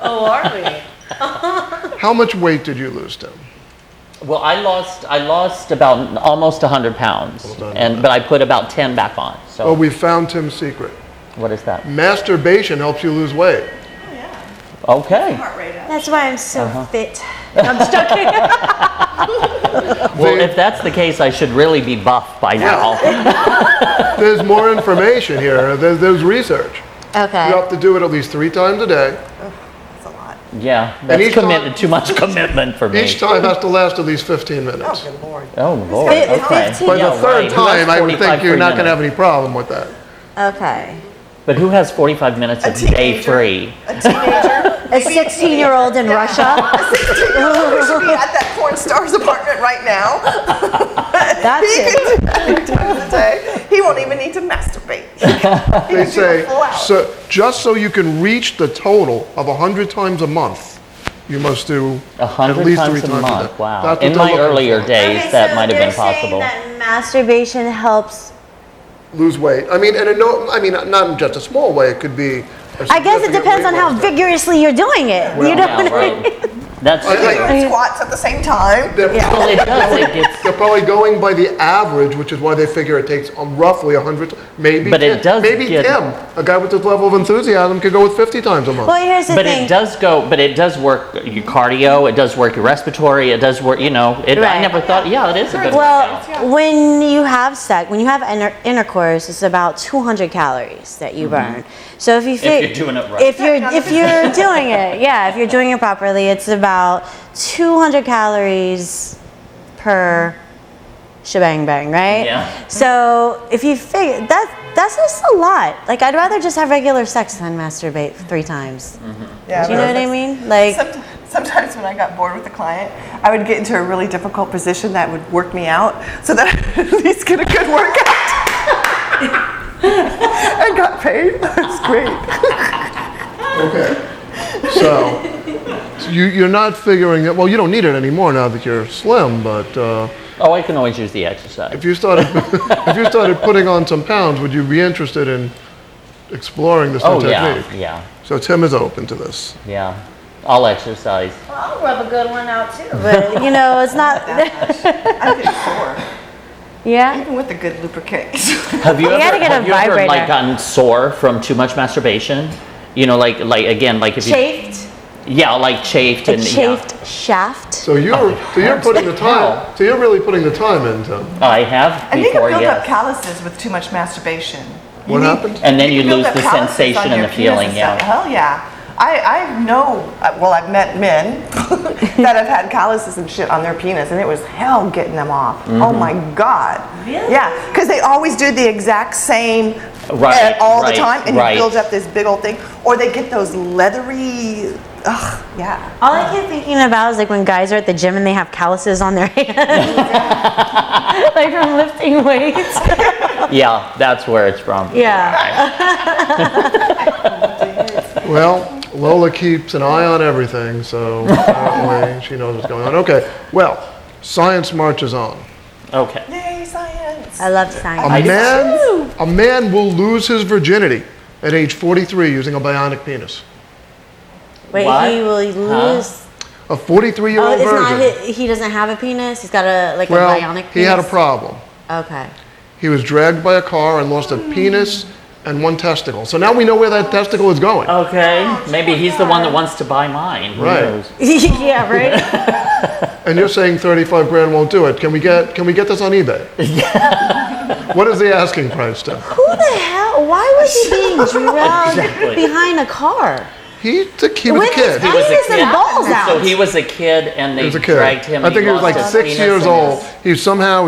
Oh, are we? How much weight did you lose, Tim? Well, I lost about almost 100 pounds, but I put about 10 back on. So Well, we found Tim's secret. what is that? Masturbation helps you lose weight. Okay. That's why I'm so fit. I'm just joking. Well, if that's the case, I should really be buff by now. There's more information here. There's research. Okay. You have to do it at least 3 times a day. That's a lot. Yeah, And that's each time- too much commitment for me. Each time has to last at least 15 minutes. Good Lord. Oh Lord. Fif- Okay. 15. By Yeah, the third right. Who has time, I would 45 think you're free not going to have minutes? any problem with that. Okay. But who has 45 minutes a day teenager. free? A teenager. A 16-year-old in Russia. We should be at that porn star's apartment right now. That's He it. can do 3 times a day. He won't even need to masturbate. They say, full hour. so just so you can reach the total of 100 times a month, you must do at 100 least 3 times a times month. day. Wow. That's what In they're my looking earlier for. days, that might have been possible. That masturbation helps. Lose weight. I mean, not just a small way. It could be. I guess it depends on how vigorously you're doing it. You know Yeah, what I right. mean? That's I- true. Doing squats at the same time. Well, it does. It gets. They're probably going by the average, which is why they figure it takes roughly 100. Maybe. But it does Maybe get- Tim, a guy with this level of enthusiasm, could go with 50 times a month. Well, here's the But thing. it does go. But it does work your cardio. It does work your respiratory. It does work. You know. I Right. never thought. Yeah, it is a good Well, workout. when you have sex, when you have intercourse, it's about 200 calories that you burn. So if you you're doing it right. if you're doing it, yeah, if you're doing it properly, it's about 200 calories per shebang bang, right? Yeah. So if you figure that's just a lot. Like I'd rather just have regular sex than masturbate 3 times. Yeah, Do you know what I mean? Like Sometimes when I got bored with a client, I would get into a really difficult position that would work me out so that I would at least get a good workout. I got paid. That's great. Okay. So you're not figuring it. Well, you don't need it anymore now that you're slim. But Oh, I can always use the exercise. if you started putting on some pounds, would you be interested in exploring this new Oh yeah, technique? yeah, So Tim is open to this. yeah. I'll exercise. I'll rub a good one out too. But you know, it's not. I get sore, Yeah. even with a good lubricant. Have you gotta get a have you ever vibrator. like gotten sore from too much masturbation? You know, like again, like if you Chafed. yeah, like chafed A and chafed shaft. So you're putting the time. So you're really putting the time in, Tim. Yeah. I have And you can before, build up yes. calluses with too much masturbation. What happened? And then you can build lose up the calluses sensation on and your the penis feeling. and Yeah. stuff. Hell yeah. I know, well, I've met men that have had calluses and shit on their penis, and it was hell getting them off. Mm-hmm. Oh my God. Really? Yeah, because they always do the exact same Right, all right, the time, and right. it builds up this big old thing. Or they get those leathery, ugh, yeah. All I keep thinking about is like when guys are at the gym and they have calluses on their hands, like from lifting weights. Yeah, that's where it's from. Yeah. Well, Lola keeps an eye on everything, so apparently she knows what's going on. Okay. Well, science marches on. Okay. Yay, science. I love science. A man will lose his virginity at age 43 using a bionic penis. Wait, What? he will lose. A 43-year-old Oh, it's not. virgin. He doesn't have a penis. He's got a a Well, bionic penis. he had a problem. Okay. He was dragged by a car and lost a penis and 1 testicle. So now we know where that testicle is going. Okay. Maybe he's the one that wants to buy mine. Who Right. knows? Yeah. Right. And you're saying 35 grand won't do it. Can we get this on eBay? What is the asking price, Tim? Who the hell? Why was he being dragged behind a car? He was a kid. With his penis and balls out. So he was a kid, and they He was a kid. dragged him. I think he was like lost his 6 penis years and old. his- He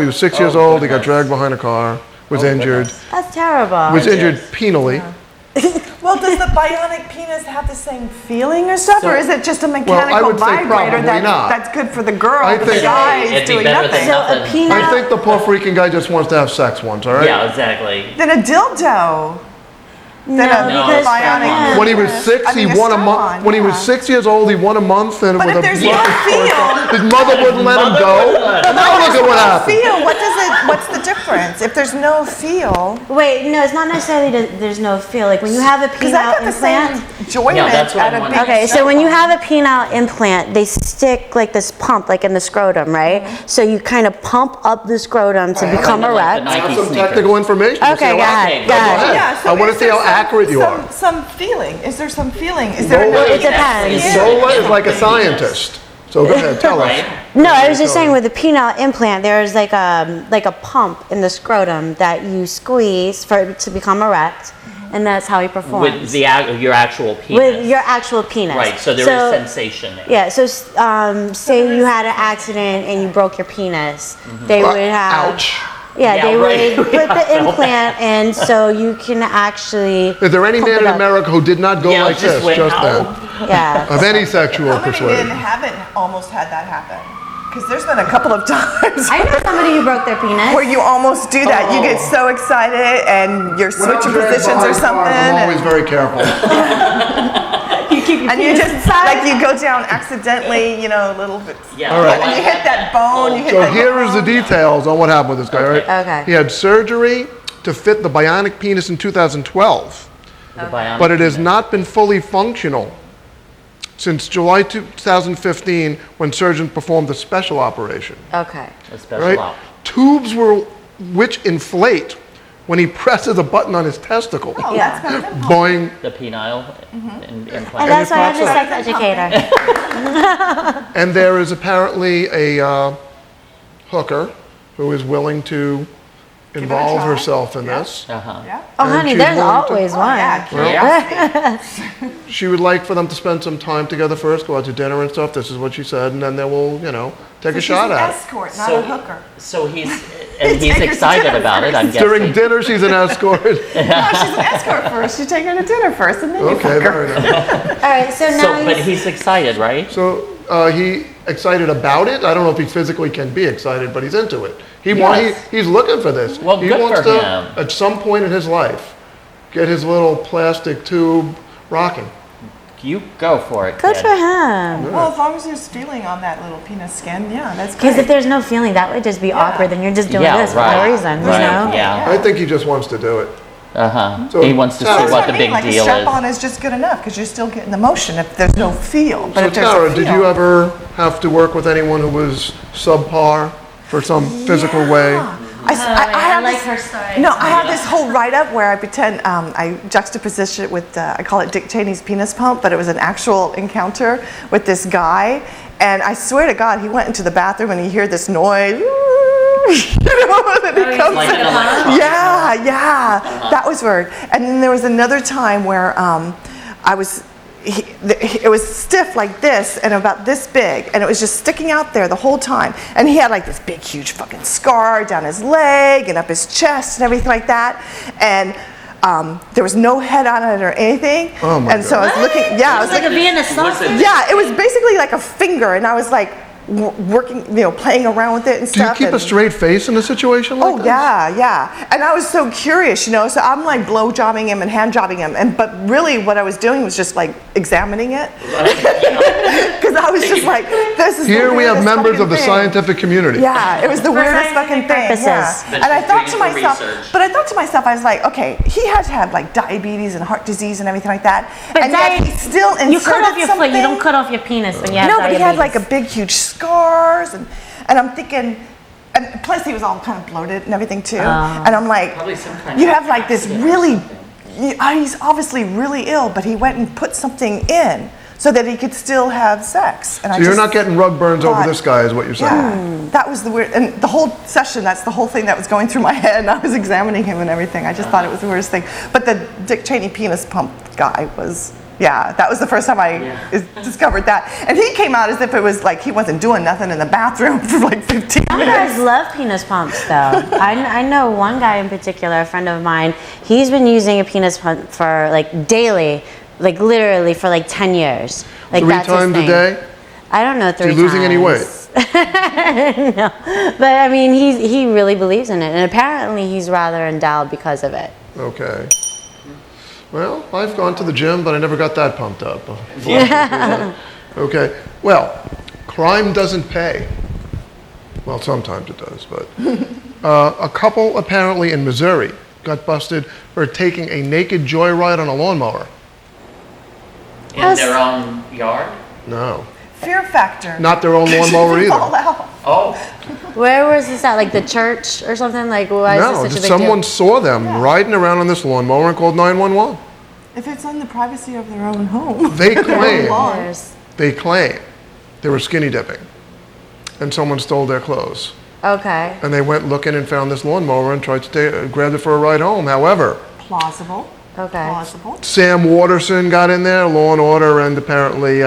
was 6 years Oh, old. He got goodness. dragged behind a car. Was Oh, injured. goodness. That's terrible. Was injured penally. Well, does the bionic penis have the same feeling or stuff, So- or is it just a I mechanical would say vibrator probably not. that's good for the girl, I but the think- guy It'd is be doing better than nothing? So a nothing. I peanut. think the poor freaking guy just wants to have sex once, all right? Yeah, exactly. Then a dildo. No, Then a because bionic. When he was 6, I mean, he a won a strap-on, month. When he was yeah. 6 years old, he won a month, and But with if a there's blood no sport. feel, His mother wouldn't let him go. Now look at what happened. feel. What's the difference? If there's no feel, Wait, no, it's not necessarily that there's no feel. Like when you have a because I penile got the same implant. enjoyment Yeah, that's what out I'm of wondering. being Okay, so when you have a penile implant, they stick like this pump, like in the scrotum, right? So you kind of pump up the scrotum to become Kind of like the erect. Nike Have some sneakers. technical information. to see Okay, how go ahead, accurate- go Go ahead. ahead. Yeah, I want to is see there how accurate you are. Some feeling. Is there some feeling? Is there Lola- enough? It depends. Lola is like a scientist. So go ahead, tell us. Right? No, I was just saying with the penile implant, there's like a pump in the scrotum that you squeeze for it to become erect, and that's how he performs. With your actual penis. With your actual penis. Right, so there is sensation there. Yeah, so say you had an accident and you broke your penis, they would have. Ouch. Yeah, Yeah, they right. would put the implant in so you can actually. Is there any pump man it in up. America who did not go Yeah, like just this went, just "Ow." then? Yeah. Of any sexual How many men persuasion? haven't almost had that happen? Because there's been a couple of times I know somebody who broke their penis. where you almost do that. You get so excited and you're When I'm switching dragged positions or behind cars, something. I'm always very careful. And you just, like, you go down accidentally, a little bit. Yeah. All right. And you hit that bone, you hit So that here is the details on what happened with this guy, all right? Okay. He had surgery to fit the bionic penis in 2012, The bionic but it has penis. not been fully functional since July 2015 when surgeons performed the special operation, Okay. A special right? out. Tubes which inflate when he presses a button on his testicle. Oh, Yeah. that's better than Boing. The penile And implant. that's why I'm it's a not sex educator. And there is apparently a hooker who is willing to involve try. herself in this. Uh-huh. Yeah. Oh, And honey, she's there's willing to- always one. Yeah, curiosity. She would like for them to spend some time together first, go out to dinner and stuff. This is what she said, and then they will, take a She's shot an at it. escort, not So- a hooker. So he's Take her to excited dinner about it, I'm During guessing. dinner, she's an escort. No, she's an escort first. You take her to dinner first, and then you Okay, fuck her. very nice. All right, so now So, but he's excited, right? So he excited about it. I don't know if he physically can be excited, but he's into it. Yes. He's looking for this. Well, he good wants for to, him. at some point in his life, get his little plastic tube rocking. You go for it, good kid. for him. Well, as long as there's feeling on that little penis skin, yeah, that's Because great. if there's no feeling, that would just be awkward. Then you're just doing Yeah, this for right. no reason, Right, you know? yeah. I think he just wants to do it. Uh-huh. So- He wants to So see that's what the I big mean. deal Like a is. strap-on is just good enough because you're still getting the motion if there's no feel. But So if there's Tara, a did feel, you ever have to work with anyone who was subpar for some physical way? I have like this- her story. No, I have this whole write-up where I pretend I juxtaposition it with I call it Dick Cheney's penis pump, but it was an actual encounter with this guy, and I swear to God, he went into the bathroom and he heard this noise. And it comes Like in. an electronic. Yeah, that was weird. And then there was another time where it was stiff like this and about this big, and it was just sticking out there the whole time. And he had like this big, huge fucking scar down his leg and up his chest and everything like that. And there was no head on it or anything. Oh my and so I was looking, yeah, I was Like a looking, Vienna Was sausage. it- yeah, it was basically like a finger, and I was like working, playing around with it and Do you stuff. keep a and- straight face in a situation like Oh this? yeah. And I was so curious, so I'm like blow jobbing him and hand jobbing him, but really what I was doing was just like examining it, because I was just like, this is the Here we have weirdest members fucking of the thing. scientific community. Yeah, it was the weirdest fucking scientific thing. Yeah. purposes. But And I she's thought doing to it for myself, research. I was like, okay, he had to have like diabetes and heart disease and everything like that, But and yet he still inserted you cut off your foot. You something. don't cut off your penis when you have No, but he had diabetes. like a big, huge scars, and I'm thinking, and plus he was all kind of bloated and everything too. And I'm like, Probably some kind you of have like this really, he's obviously really ill, but he went and put something in so that he could still have sex. And So you're not getting rug burns over this guy, is what you're saying? Yeah, that was the weird, and the whole session, that's the whole thing that was going through my head, and I was examining him and everything. I just thought it was the worst thing. But the Dick Cheney penis pump guy was, yeah, that was the first time I discovered that. And he came out as if it was like he wasn't doing nothing in the bathroom for like 15 Some minutes. guys love penis pumps, though. I know one guy in particular, a friend of mine. He's been using a penis pump for like daily, like literally for like 10 years. Like 3 that's his times a thing. day? I don't know 3 times. Is he losing any weight? No, but I mean, he really believes in it, and apparently he's rather endowed because of it. Okay. Well, I've gone to the gym, but I never got that pumped up. Okay. Well, crime doesn't pay. Well, sometimes it does, but a couple apparently in Missouri got busted for taking a naked joyride on a lawnmower. In their own yard? No. Fear factor. Not their own lawnmower Fall either. out. Oh, Where was this at? Like the church or something? Like why No, is this such a big someone deal? saw them riding around on this lawnmower and called 911. If it's in the privacy of their own home. They claim There's- they were skinny dipping, and someone stole their clothes. Okay. And they went looking and found this lawnmower and tried to grab it for a ride home. However, Plausible. Okay. Plausible. Sam Waterson got in there, Law and Order, and apparently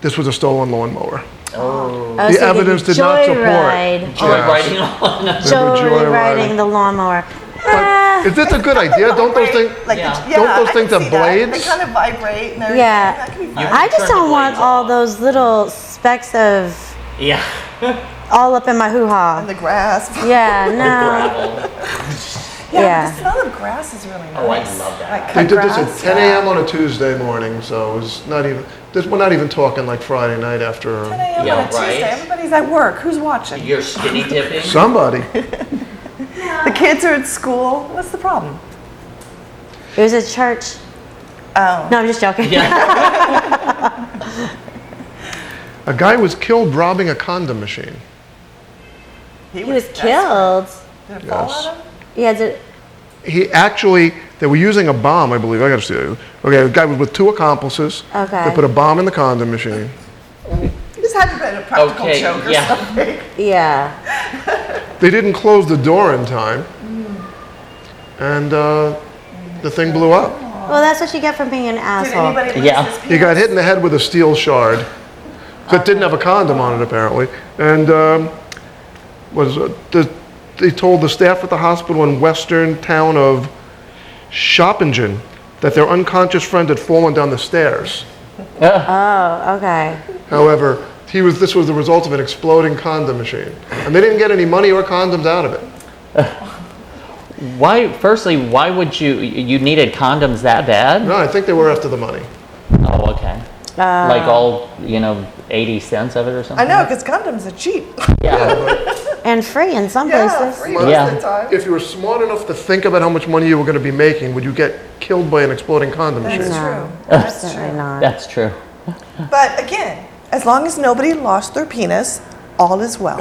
this was a stolen lawnmower. Oh, The so evidence did not support. joyride. joyriding on. Joyriding the lawnmower. But is this a good idea? Don't those things? Like, Yeah. Don't those I things can have see that. blades? They kind of vibrate and everything. Yeah. That can be fun. I just Turn the don't want blades all off. those little specks of Yeah. all up in my hoo-ha. And the grass. Yeah, no. Gravel. Yeah. The smell of grass is really nice. Oh, I love that. Like They cut did this grass, at 10 yeah. a.m. on a Tuesday morning, so it was not even. We're not even talking like Friday night after 10 a.m. Yeah, on a Tuesday. right. Everybody's at work. Who's watching? You're skinny dipping? somebody. The kids are at school. What's the problem? It was a church. Oh. No, I'm just joking. Yeah. A guy was killed robbing a condom machine. He was killed. Did it fall Yes. on him? Yeah, did, They were using a bomb, I believe. I got to see it. Okay, the guy was with 2 accomplices. Okay. They put a bomb in the condom machine. This had to have been a practical Okay, joke or yeah. something. yeah. They didn't close the door in time, and the thing blew up. Well, that's what you get from being an Did asshole. anybody lose Yeah. his He got penis? hit in the head with a steel shard that didn't have a condom on it, apparently. And they told the staff at the hospital in western town of Shoppingen that their unconscious friend had fallen down the stairs. Oh, okay. However, this was the result of an exploding condom machine. And they didn't get any money or condoms out of it. Firstly, why would you needed condoms that bad? No, I think they were after the money. Oh, okay. Like all, 80 cents of it or I something? know, because condoms are cheap. Yeah. And free in some Yeah, places. free most Yeah. of the time. If you were smart enough to think about how much money you were going to be making, would you get killed by an exploding condom machine? That's No, true. That's absolutely true. not. That's true. But again, as long as nobody lost their penis, all is well.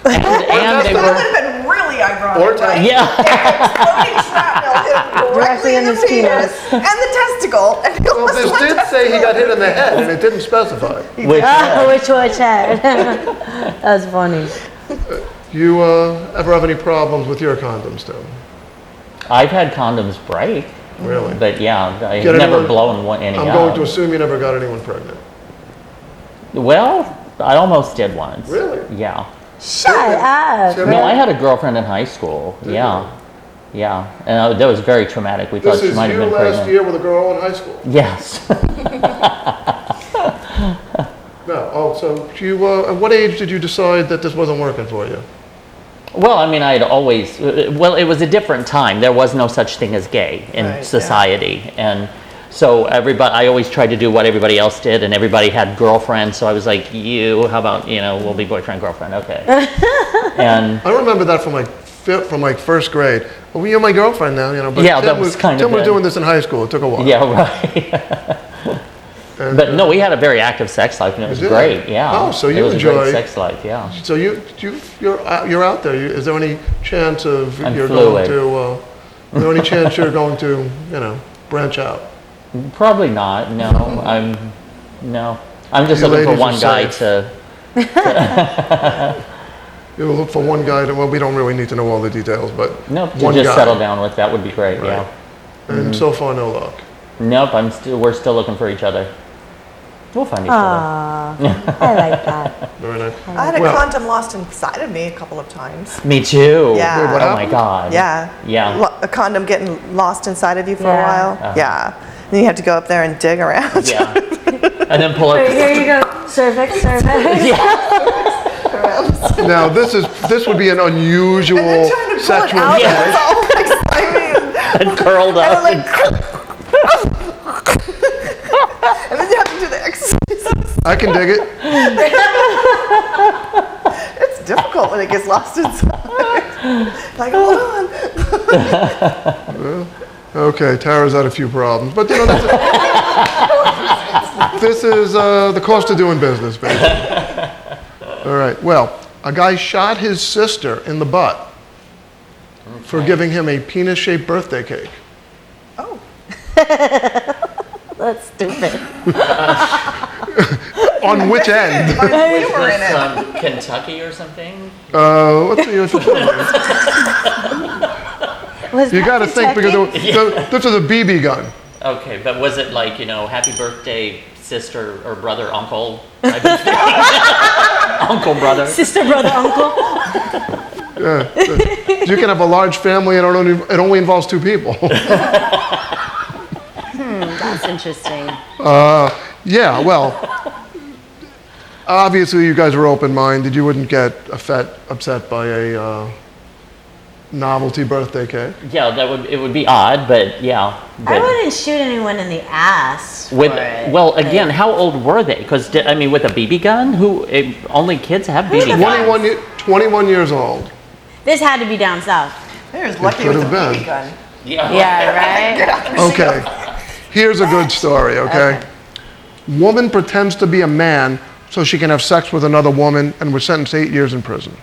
And they That would were, have been really ironic, Or right? yeah. Exploding shrapnel hit him directly in the penis and the testicle. And it Well, was this like did a- say he got hit in the head, and it didn't specify. Which, Oh, which head? That's funny. You ever have any problems with your condoms, Tim? I've had condoms break, Really? but yeah, I've Get never anyone- blown any I'm out. going to assume you never got anyone pregnant. Well, I almost did once. Really? Yeah. Shut up. Tim? No, I had a girlfriend in high school. Yeah. Yeah. And that was very traumatic. We thought This she is might have you been last pregnant. year with a girl in high school. Yes. No. Oh, so at what age did you decide that this wasn't working for you? Well, I mean, I had always, well, it was a different time. There was no such thing as gay in Right, yeah. society. And so I always tried to do what everybody else did, and everybody had girlfriends. So I was like, how about, we'll be boyfriend, girlfriend, okay. And I remember that from like first grade. Well, you're my girlfriend now, But Yeah, Tim that was kind of Tim was it. doing this in high school. It took a while. yeah, right. And, But no, we had a very active sex life, and it was did? great, yeah. Oh, so It you was a enjoy- great sex life, yeah. So you're out there. Is there any chance of I'm you're fluid. going to? Is there any chance you're going to branch out? Probably not. No, I'm just You looking for ladies one are guy safe. to. You'll look for one guy well, we don't really need to know all the details, but Nope. To one just guy. settle down with that would be great. Right. Yeah. And so far, no luck. Nope. We're still looking for each other. We'll find each other. Aw, I like that. Very nice. I had a Well- condom lost inside of me a couple of times. Me too. Yeah. Wait, what Oh my happened? God. Yeah. Yeah. A condom getting lost inside of you for a Yeah. while. Uh-huh. Yeah. And you have to go up there and dig around. Yeah. And then pull Here, up. here you go. Cervix. Now, this would be an unusual And then trying to pull it sexual out. Yeah. It's all exciting. And curled And up. I'm like, and then you have to do the exercise. I can dig it. It's difficult when it gets lost inside. Like, hold on. Okay, Tara's had a few problems, but you know, this is the cost of doing business, baby. All right. Well, a guy shot his sister in the butt for giving him a penis-shaped birthday cake. Oh. That's stupid. On which end? We were in This, it. Kentucky or something? What's the official name? Was You that got to think because Kentucky? this is a BB gun. Okay, but was it like, happy birthday, sister or brother, uncle? type of thing? Uncle, brother. Sister, brother, uncle. Yeah. You can have a large family and it only involves 2 people. That's interesting. Yeah, well, obviously you guys are open-minded. You wouldn't get upset by a novelty birthday cake. Yeah, it would be odd, but yeah. I But wouldn't shoot anyone in the ass. with for it. well, again, how old were they? Because I mean, with a BB gun, only kids have BB guns. 21 years old. This had to be down south. There's lucky could with a have BB been. gun. Yeah. Yeah, right? Okay, here's a good story, okay? Woman pretends to be a man so she can have sex with another woman and was sentenced to 8 years in prison.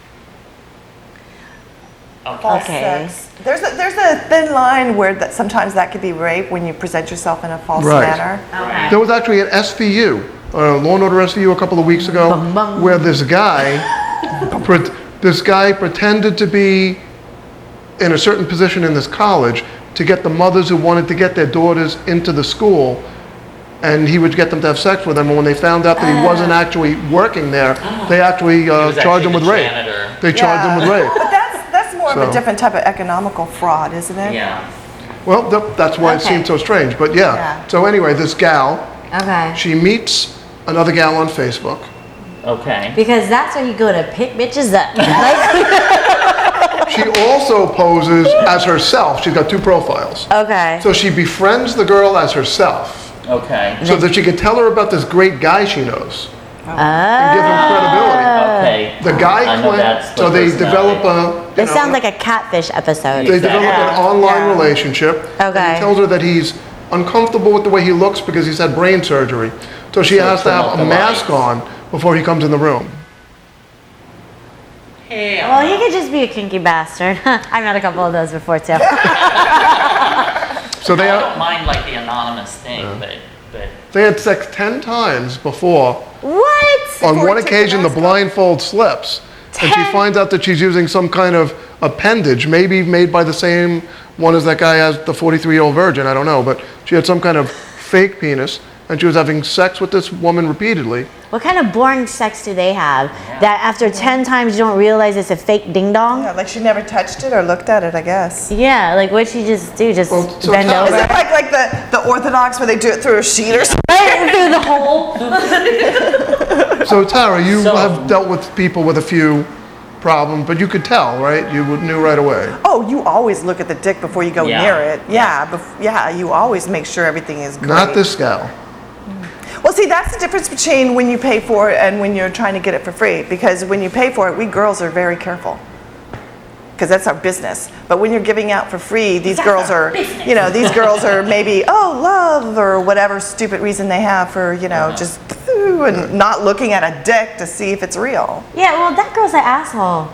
False Okay. sex. There's a thin line where sometimes that could be rape when you present yourself in a false Right. manner. There was actually an SVU, Law and Order SVU a couple of weeks ago, where this guy pretended to be in a certain position in this college to get the mothers who wanted to get their daughters into the school, and he would get them to have sex with them. And when they found out that he wasn't actually working there, they actually was charged him actually with the rape. janitor. They charged him with rape. But that's more of So- a different type of economical fraud, isn't it? Yeah. Well, that's why it Okay. seemed so strange. But yeah. Yeah. So anyway, this gal, Okay. she meets another gal on Facebook. Okay. Because that's where you go to pick bitches up. Like, She also poses as herself. She's got 2 profiles. okay. So she befriends the girl as herself Okay. so that she can tell her about this great guy she knows and give him credibility. Okay. The guy I know that's so the they develop personality. a. It sounds like a catfish episode. They develop an online Yeah. relationship. And Okay. he tells her that he's uncomfortable with the way he looks because he's had brain surgery. So she So has to turn have off a the mask lights. on before he comes in the room. Well, he could just be a kinky bastard. I've had a couple of those before too. So I don't mind like the anonymous thing, but they had sex 10 times before. What? On Before one he took the occasion, the mask off. blindfold slips, and she 10? finds out that she's using some kind of appendage, maybe made by the same one as that guy has, the 43-year-old virgin, I don't know, but she had some kind of fake penis, and she was having sex with this woman repeatedly. What kind of boring sex do they have that after 10 times you don't realize it's a fake ding dong? Yeah, like she never touched it or looked at it, I guess. Yeah, like what'd she just do? Just Well, so bend tell- Is over? it like the Orthodox where they do it through a sheet or something? Right through the hole. So Tara, you So- have dealt with people with a few problems, but you could tell, right? You knew right away. Oh, you always look at the dick before you go Yeah. near it. Yeah, you always make sure everything is great. Not this gal. Well, see, that's the difference between when you pay for it and when you're trying to get it for free. Because when you pay for it, we girls are very careful. Because that's our business. But when you're giving out for free, these girls are, these girls are maybe, love, or whatever stupid reason they have for, just, and not looking at a dick to see if it's real. Yeah, well, that girl's an asshole.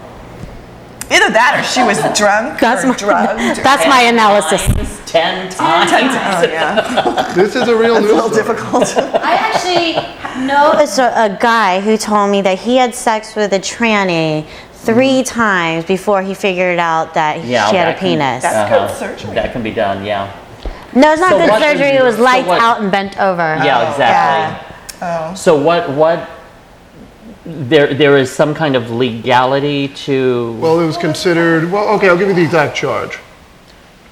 Either that or she was drunk or drugged. That's my analysis. 10 times. Oh, yeah. This is a real It's a news little story. difficult. I actually know a guy who told me that he had sex with a tranny 3 times before he figured out that she had a penis. That's good surgery. That can be done, yeah. No, it's not So good what- surgery. It was so lights what- out and bent over. Yeah, exactly. Oh. So what there is some kind of legality to Well, it was considered, well, okay, I'll give you the exact charge.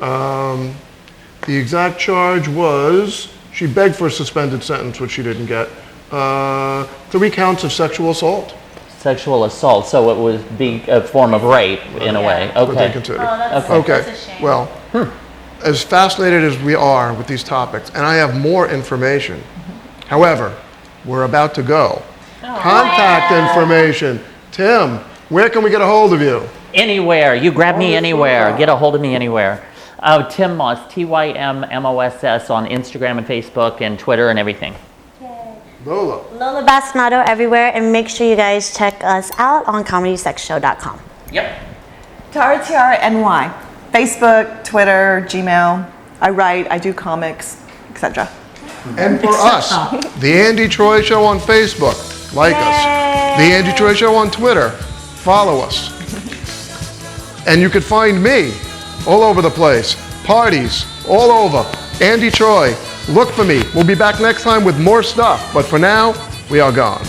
The exact charge was, she begged for a suspended sentence, which she didn't get. 3 counts of sexual assault, sexual assault, so it would be a form of rape in a way. what they Okay. considered. Okay. Okay, well, as fascinated as we are with these topics, and I have more information, however, we're about to go. Contact information. Tim, where can we get a hold of you? Anywhere. You grab me anywhere. Get a hold of me anywhere. Tym Moss, TYMMOSS on Instagram and Facebook and Twitter and everything. Lola. Lola Bastinado everywhere, and make sure you guys check us out on comedysexshow.com. Yep. Tara Tiara NY. Facebook, Twitter, Gmail. I write, I do comics, etc. And for us, The Andy Troy Show on Facebook. Like us. The Andy Troy Show on Twitter. Follow us. And you can find me all over the place. Parties, all over. Andy Troy. Look for me. We'll be back next time with more stuff. But for now, we are gone.